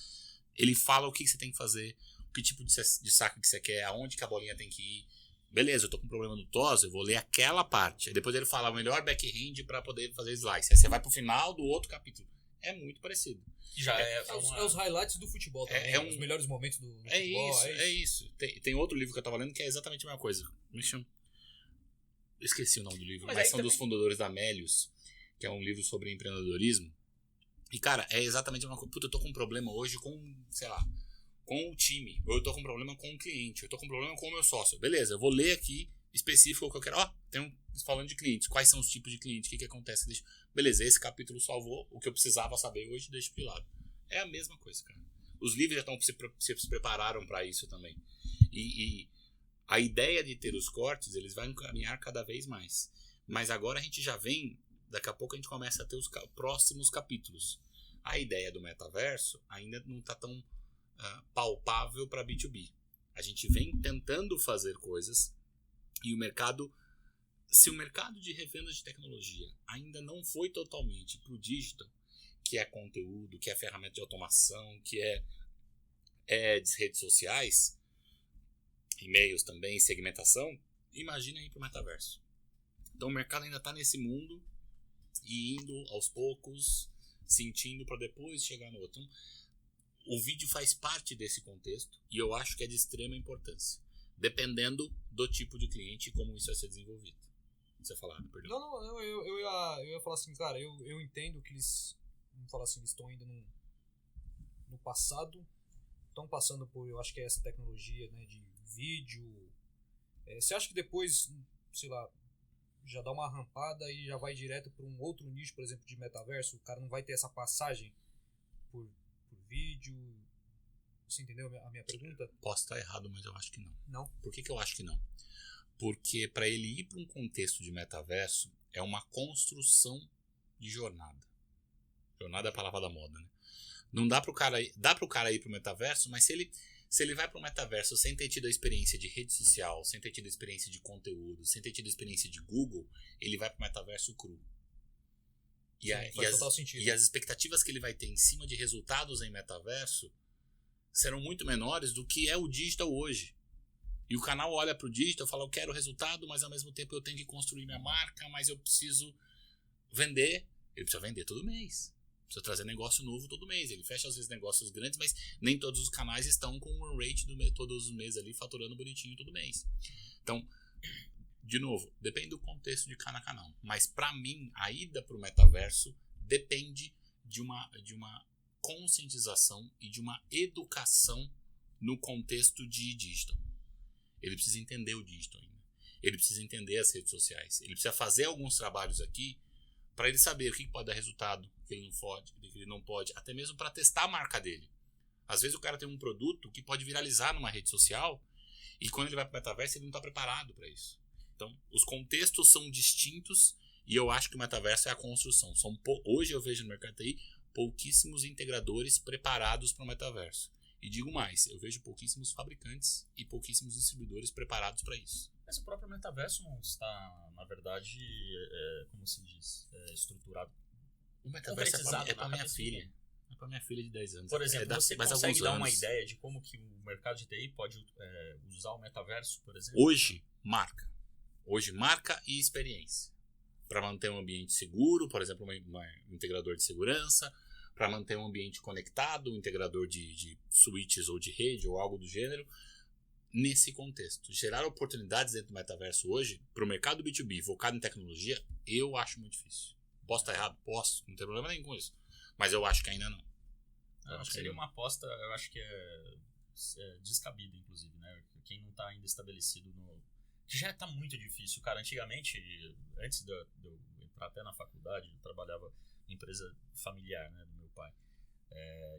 Ele fala o que você tem que fazer, que tipo de saque que você quer, aonde que a bolinha tem que ir. Beleza, eu tô com um problema no toss, eu vou ler aquela parte. Aí depois ele fala o melhor backhand pra poder fazer slice. Aí você vai pro final do outro capítulo. É muito parecido. Já é os highlights do futebol também. Os melhores momentos do futebol. É isso. Tem outro livro que eu tava lendo que é exatamente a mesma coisa. Me chama. Eu esqueci o nome do livro, mas são dos fundadores da Amélios, que é um livro sobre empreendedorismo. E, cara, é exatamente uma coisa. Puta, eu tô com um problema hoje com, sei lá, com o time. Ou eu tô com um problema com o cliente. Eu tô com um problema com o meu sócio. Beleza, eu vou ler aqui específico o que eu quero. Falando de clientes. Quais são os tipos de clientes? O que acontece? Beleza, esse capítulo salvou o que eu precisava saber hoje, deixa de lado. É a mesma coisa, cara. Os livros já se prepararam para isso também. E a ideia de ter os cortes, eles vão caminhar cada vez mais. Mas agora a gente já vem, daqui a pouco a gente começa a ter os próximos capítulos. A ideia do metaverso ainda não está tão palpável para B2B. A gente vem tentando fazer coisas e o mercado... Se o mercado de revenda de tecnologia ainda não foi totalmente para o digital, que é conteúdo, que é ferramenta de automação, que é redes sociais, e-mails também, segmentação, imagina ir para o metaverso. Então o mercado ainda está nesse mundo e indo aos poucos, sentindo para depois chegar no outro. Então, o vídeo faz parte desse contexto e eu acho que é de extrema importância, dependendo do tipo de cliente e como isso vai ser desenvolvido. Você falar, perdão. Não, eu ia falar assim, cara, eu entendo que eles, vamos falar assim, eles estão ainda no passado, estão passando por, eu acho que é essa tecnologia, né, de vídeo. Você acha que depois, sei lá, já dá uma rampada e já vai direto para um outro nicho, por exemplo, de metaverso? O cara não vai ter essa passagem por vídeo? Você entendeu a minha pergunta? Posso estar errado, mas eu acho que não. Não? Por que eu acho que não? Porque para ele ir para um contexto de metaverso é uma construção de jornada. Jornada é a palavra da moda, né? Não dá para o cara ir para o metaverso, mas se ele vai para o metaverso sem ter tido a experiência de rede social, sem ter tido a experiência de conteúdo, sem ter tido a experiência de Google, ele vai para o metaverso cru. Faz total sentido. E as expectativas que ele vai ter em cima de resultados em metaverso serão muito menores do que é o digital hoje. E o canal olha para o digital e fala, eu quero resultado, mas ao mesmo tempo eu tenho que construir minha marca, mas eu preciso vender. Ele precisa vender todo mês. Precisa trazer negócio novo todo mês. Ele fecha às vezes negócios grandes, mas nem todos os canais estão com o run rate todos os meses ali, faturando bonitinho todo mês. Então, de novo, depende do contexto de cada canal. Mas para mim, a ida para o metaverso depende de uma conscientização e de uma educação no contexto de digital. Ele precisa entender o digital ainda. Ele precisa entender as redes sociais. Ele precisa fazer alguns trabalhos aqui para ele saber o que pode dar resultado, o que ele não pode, até mesmo para testar a marca dele. Às vezes o cara tem um produto que pode viralizar numa rede social e quando ele vai para o metaverso ele não está preparado para isso. Então, os contextos são distintos E eu acho que o metaverso é a construção. Hoje eu vejo no mercado de TI pouquíssimos integradores preparados para o metaverso. E digo mais, eu vejo pouquíssimos fabricantes e pouquíssimos distribuidores preparados para isso. Mas o próprio metaverso não está, na verdade, como se diz, estruturado. O metaverso é para minha filha. É para minha filha de 10 anos. Por exemplo, você consegue dar uma ideia de como que o mercado de TI pode usar o metaverso, por exemplo? Hoje, marca. Hoje, marca e experiência. Para manter um ambiente seguro, por exemplo, um integrador de segurança, para manter um ambiente conectado, um integrador de switches ou de rede ou algo do gênero. Nesse contexto, gerar oportunidades dentro do metaverso hoje, para o mercado B2B focado em tecnologia, eu acho muito difícil. Posso estar errado? Posso, não tem problema nenhum com isso. Mas eu acho que ainda não. Seria uma aposta, eu acho que é descabida, inclusive, né? Quem não está ainda estabelecido no... Que já está muito difícil, cara. Antigamente, antes de eu entrar até na faculdade, eu trabalhava em empresa familiar, né, do meu pai.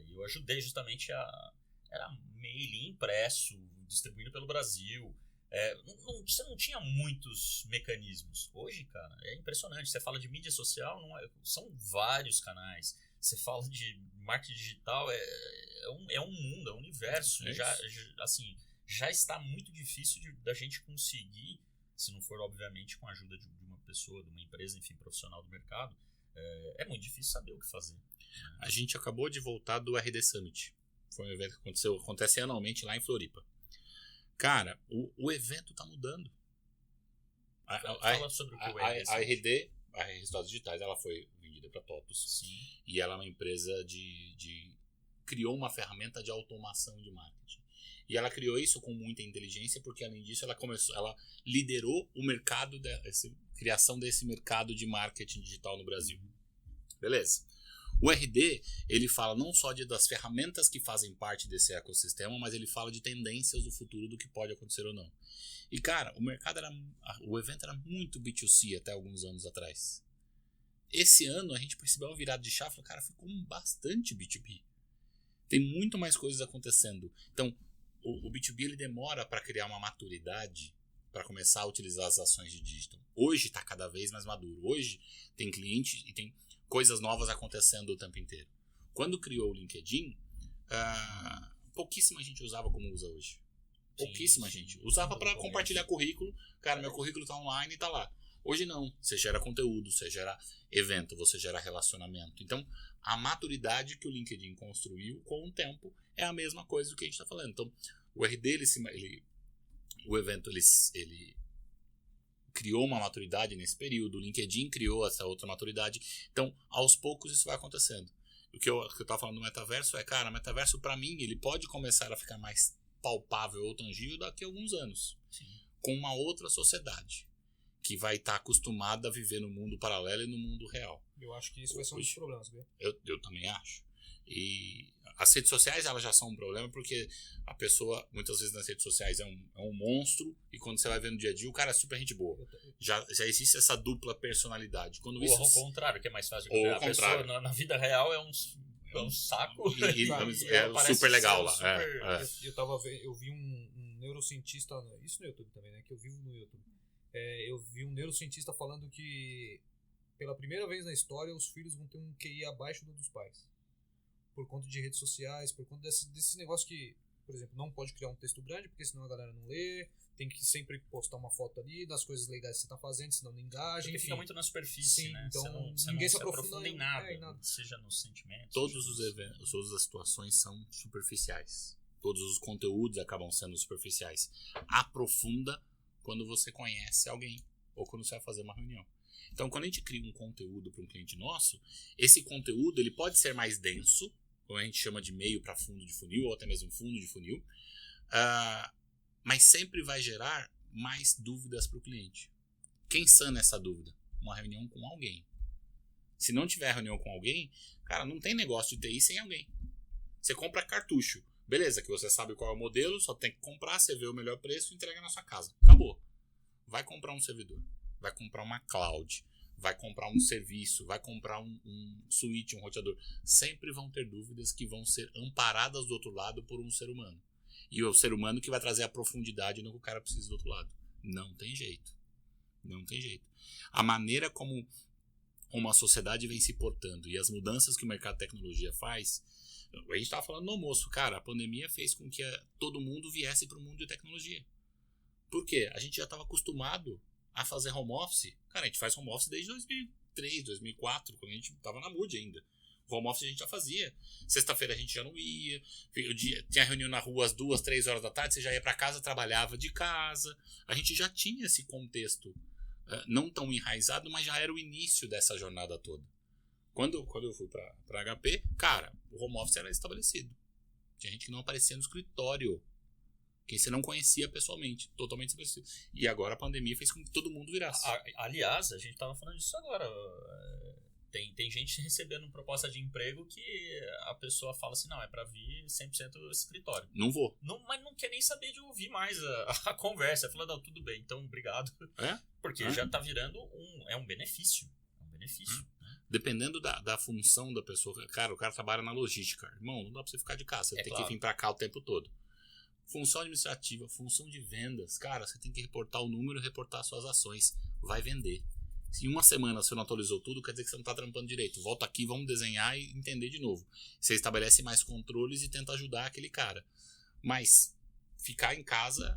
E eu ajudei justamente era mail impresso, distribuído pelo Brasil. Você não tinha muitos mecanismos. Hoje, cara, é impressionante. Você fala de mídia social, são vários canais. Você fala de marketing digital, é um mundo, é um universo. Já está muito difícil da gente conseguir, se não for, obviamente, com a ajuda de uma pessoa, de uma empresa, enfim, profissional do mercado, é muito difícil saber o que fazer. A gente acabou de voltar do RD Summit. Foi um evento que acontece anualmente lá em Floripa. Cara, o evento tá mudando. Fala sobre o que a RD, a Resultados Digitais, ela foi vendida para TOTUS. Sim. E ela é uma empresa criou uma ferramenta de automação de marketing. E ela criou isso com muita inteligência, porque além disso ela liderou o mercado, criação desse mercado de marketing digital no Brasil. Beleza. O RD, ele fala não só das ferramentas que fazem parte desse ecossistema, mas ele fala de tendências do futuro, do que pode acontecer ou não. E, cara, o evento era muito B2C até alguns anos atrás. Esse ano, a gente percebeu uma virada de chave e falou, cara, ficou bastante B2B. Tem muito mais coisas acontecendo. Então, o B2B, ele demora para criar uma maturidade para começar a utilizar as ações de digital. Hoje está cada vez mais maduro. Hoje tem cliente e tem coisas novas acontecendo o tempo inteiro. Quando criou o LinkedIn, pouquíssima gente usava como usa hoje. Pouquíssima gente. Usava para compartilhar currículo. Cara, meu currículo está online e está lá. Hoje não. Você gera conteúdo, você gera evento, você gera relacionamento. Então, a maturidade que o LinkedIn construiu com o tempo é a mesma coisa do que a gente está falando. Então, o RD, o evento, ele criou uma maturidade nesse período, o LinkedIn criou essa outra maturidade. Então, aos poucos isso vai acontecendo. O que eu estava falando do metaverso cara, o metaverso para mim, ele pode começar a ficar mais palpável ou tangível daqui a alguns anos. Sim. Com uma outra sociedade que vai estar acostumada a viver no mundo paralelo e no mundo real. Eu acho que isso vai ser um dos problemas, viu? Eu também acho. E as redes sociais, elas já são um problema porque a pessoa, muitas vezes nas redes sociais, é um monstro e quando você vai ver no dia a dia, o cara é super gente boa. Já existe essa dupla personalidade. Ou ao contrário, que é mais fácil. Ou a pessoa na vida real é um saco. É super legal lá. Eu vi um neurocientista, isso no YouTube também, né? Que eu vivo no YouTube. Eu vi um neurocientista falando que pela primeira vez na história os filhos vão ter um QI abaixo do dos pais. Por conta de redes sociais, por conta desses negócios que, por exemplo, não pode criar um texto grande, porque senão a galera não lê, tem que sempre postar uma foto ali das coisas legais que você está fazendo, senão não engaja. Porque fica muito na superfície, sim, né? Então ninguém se aprofunda em nada, seja nos sentimentos. Todos os eventos, todas as situações são superficiais. Todos os conteúdos acabam sendo superficiais. Aprofunda quando você conhece alguém ou quando você vai fazer uma reunião. Então, quando a gente cria um conteúdo para um cliente nosso, esse conteúdo ele pode ser mais denso, como a gente chama de meio para fundo de funil, ou até mesmo fundo de funil, mas sempre vai gerar mais dúvidas para o cliente. Quem sana essa dúvida? Uma reunião com alguém. Se não tiver reunião com alguém, cara, não tem negócio de TI sem alguém. Você compra cartucho. Beleza, que você sabe qual é o modelo, só tem que comprar, você vê o melhor preço e entrega na sua casa. Acabou. Vai comprar um servidor, vai comprar uma cloud, vai comprar um serviço, vai comprar um switch, um roteador. Sempre vão ter dúvidas que vão ser amparadas do outro lado por um ser humano. E o ser humano que vai trazer a profundidade no que o cara precisa do outro lado. Não tem jeito. Não tem jeito. A maneira como a sociedade vem se portando e as mudanças que o mercado de tecnologia faz. A gente estava falando no almoço, cara, a pandemia fez com que todo mundo viesse para o mundo de tecnologia. Por quê? A gente já estava acostumado a fazer home office. Cara, a gente faz home office desde 2003, 2004, quando a gente estava na Mood ainda. O home office a gente já fazia. Sexta-feira a gente já não ia. Tinha reunião na rua às 2, 3 horas da tarde, você já ia para casa, trabalhava de casa. A gente já tinha esse contexto não tão enraizado, mas já era o início dessa jornada toda. Quando eu fui para HP, cara, o home office era estabelecido. Tinha gente que não aparecia no escritório, que você não conhecia pessoalmente, totalmente estabelecido. E agora a pandemia fez com que todo mundo virasse. Aliás, a gente estava falando disso agora. Tem gente recebendo proposta de emprego que a pessoa fala assim, não, é para vir 100% escritório. Não vou. Mas não quer nem saber de ouvir mais a conversa. Fala, não, tudo bem, então obrigado. Porque já tá virando um benefício. É um benefício. Dependendo da função da pessoa. Cara, o cara trabalha na logística. Irmão, não dá pra você ficar de casa. Você tem que vir pra cá o tempo todo. Função administrativa, função de vendas. Cara, você tem que reportar o número e reportar suas ações. Vai vender. Se em uma semana você não atualizou tudo, quer dizer que você não está trampando direito. Volta aqui, vamos desenhar e entender de novo. Você estabelece mais controles e tenta ajudar aquele cara. Mas ficar em casa,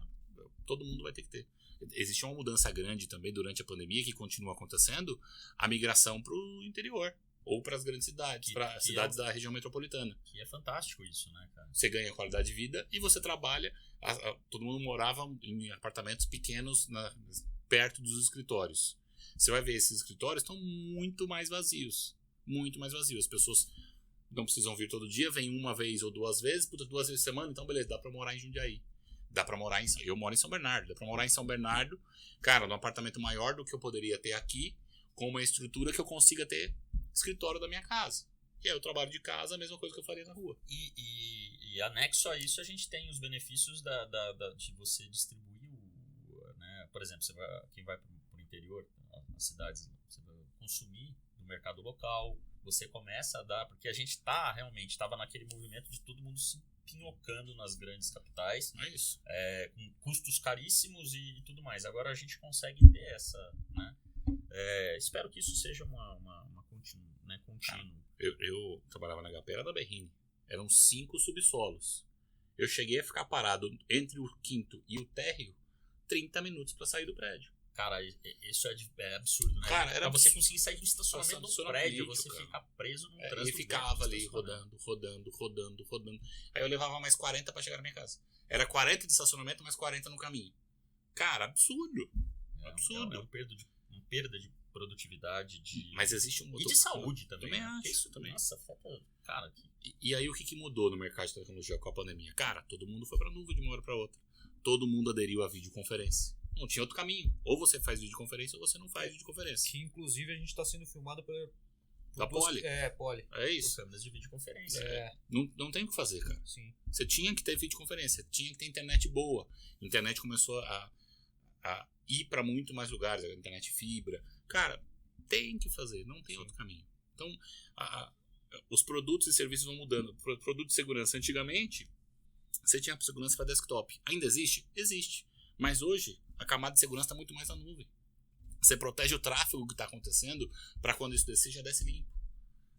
todo mundo vai ter que ter. Existe uma mudança grande também durante a pandemia, que continua acontecendo, a migração para o interior. Ou para as grandes cidades, para cidades da região metropolitana. Que é fantástico isso, né, cara? Você ganha qualidade de vida e você trabalha. Todo mundo morava em apartamentos pequenos perto dos escritórios. Você vai ver, esses escritórios estão muito mais vazios. Muito mais vazios. As pessoas não precisam vir todo dia, vêm uma vez ou 2 vezes, 2 vezes por semana, então beleza, dá pra morar em Jundiaí. Dá pra morar eu moro em São Bernardo, dá pra morar em São Bernardo, cara, num apartamento maior do que eu poderia ter aqui, com uma estrutura que eu consiga ter escritório da minha casa. E aí eu trabalho de casa, a mesma coisa que eu faria na rua. E anexo a isso, a gente tem os benefícios de você distribuir né? Por exemplo, quem vai pro interior, nas cidades, você vai consumir no mercado local, você começa a dar, porque a gente realmente estava naquele movimento de todo mundo se pinhocando nas grandes capitais, É isso. Com custos caríssimos e tudo mais. Agora a gente consegue ter essa, né? Espero que isso seja uma contínuo. Eu trabalhava na HP, era da Berrini. Eram 5 subsolos. Eu cheguei a ficar parado entre o quinto e o térreo 30 minutos para sair do prédio. Cara, isso é absurdo, né? Cara, pra você conseguir sair do estacionamento de um prédio, você cara. fica preso num trânsito. E ficava ali rodando. Aí eu levava mais 40 para chegar na minha casa. Era 40 de estacionamento, mais 40 no caminho. Cara, absurdo. Absurdo. É uma perda de produtividade, mas existe um motor. E de saúde também. Também né? acho. Isso também. Nossa, cara. E aí o que mudou no mercado de tecnologia com a pandemia? Cara, todo mundo foi pra nuvem de uma hora pra outra. Todo mundo aderiu à videoconferência. Não tinha outro caminho. Ou você faz videoconferência ou você não faz videoconferência. Que inclusive a gente está sendo filmado da Poly. Poly. É isso. Câmeras de videoconferência. Não tem o que fazer, cara. Sim. Você tinha que ter videoconferência, tinha que ter internet boa. A internet começou a ir para muito mais lugares, a internet fibra. Cara, tem que fazer, não tem outro caminho. Então, os produtos e serviços vão mudando. Produto de segurança, antigamente, você tinha segurança para desktop. Ainda existe? Existe. Mas hoje, a camada de segurança está muito mais na nuvem. Você protege o tráfego que está acontecendo para quando isso descer, já desce limpo.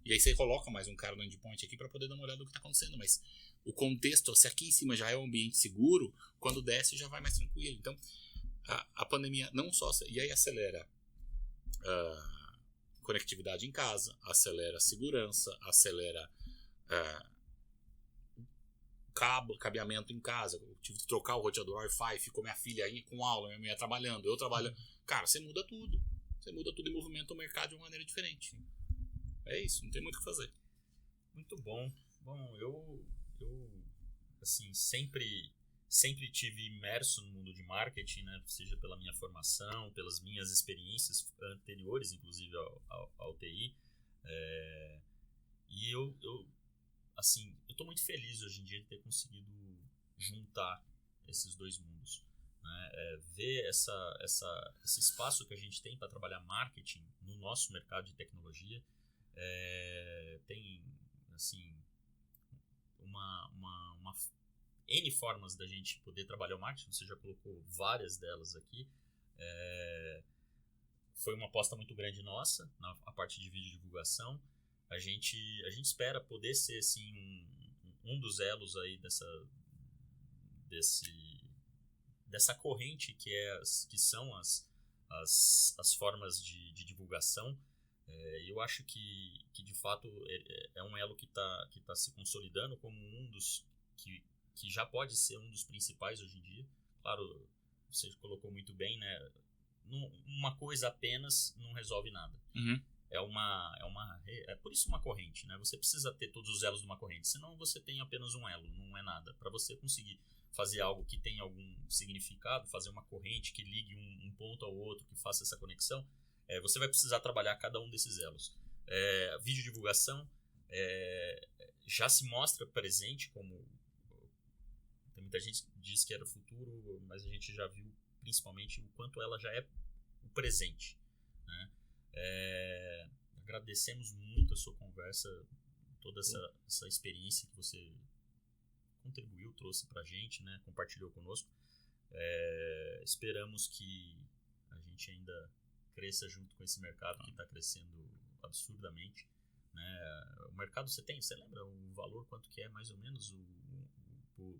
E aí você coloca mais um cara no endpoint aqui para poder dar uma olhada no que está acontecendo. Mas o contexto, se aqui em cima já é um ambiente seguro, quando desce já vai mais tranquilo. Então, a pandemia não só... E aí acelera conectividade em casa, acelera a segurança, acelera cabeamento em casa. Eu tive que trocar o roteador Wi-Fi, ficou minha filha aí com aula, minha mulher trabalhando, eu trabalhando. Cara, você muda tudo. Você muda tudo e movimenta o mercado de uma maneira diferente. É isso, não tem muito o que fazer. Muito bom. Bom, eu assim, sempre tive imerso no mundo de marketing, né? Seja pela minha formação, pelas minhas experiências anteriores, inclusive ao TI. E eu estou muito feliz hoje em dia de ter conseguido juntar esses dois mundos. Né? Ver esse espaço que a gente tem para trabalhar marketing no nosso mercado de tecnologia tem assim uma N formas da gente poder trabalhar o marketing. Você já colocou várias delas aqui, foi uma aposta muito grande nossa, a parte de vídeo divulgação. A gente espera poder ser, assim, um dos elos aí dessa corrente que são as formas de divulgação. Eu acho que de fato é um elo que tá se consolidando como um dos que já pode ser um dos principais hoje em dia. Claro, você colocou muito bem, né? Uma coisa apenas não resolve nada. Uhum. É por isso uma corrente, né? Você precisa ter todos os elos de uma corrente, senão você tem apenas um elo, não é nada. Para você conseguir fazer algo que tenha algum significado, fazer uma corrente que ligue um ponto ao outro, que faça essa conexão, você vai precisar trabalhar cada um desses elos. Vídeo divulgação já se mostra presente como... Tem muita gente que diz que era o futuro, mas a gente já viu principalmente o quanto ela já é o presente, né? Agradecemos muito a sua conversa, toda essa experiência que você contribuiu, trouxe pra gente, né? Compartilhou conosco. Esperamos que a gente ainda cresça junto com esse mercado que está crescendo absurdamente, né? O mercado, você lembra o valor, quanto que é mais ou menos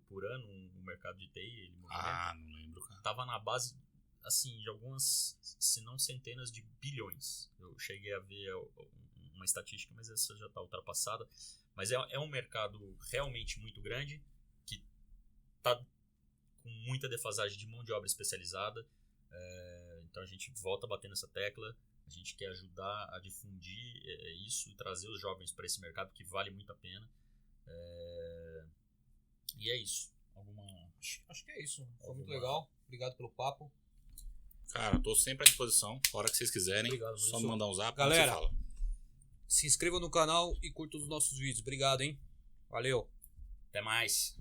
por ano o mercado de TI? Ele movimenta? Não lembro, cara. Tava na base, assim, de algumas, se não centenas de bilhões. Eu cheguei a ver uma estatística, mas essa já está ultrapassada. Mas é um mercado realmente muito grande, que está com muita defasagem de mão de obra especializada. Então a gente volta a bater nessa tecla. A gente quer ajudar a difundir isso e trazer os jovens para esse mercado, que vale muito a pena. E é isso. Acho que é isso. Foi muito legal. Obrigado pelo papo. Cara, tô sempre à disposição. A hora que vocês quiserem. Obrigado, só me mandar um zap. Galera, você fala. Se inscreva no canal e curta os nossos vídeos. Obrigado, hein? Valeu. Até mais.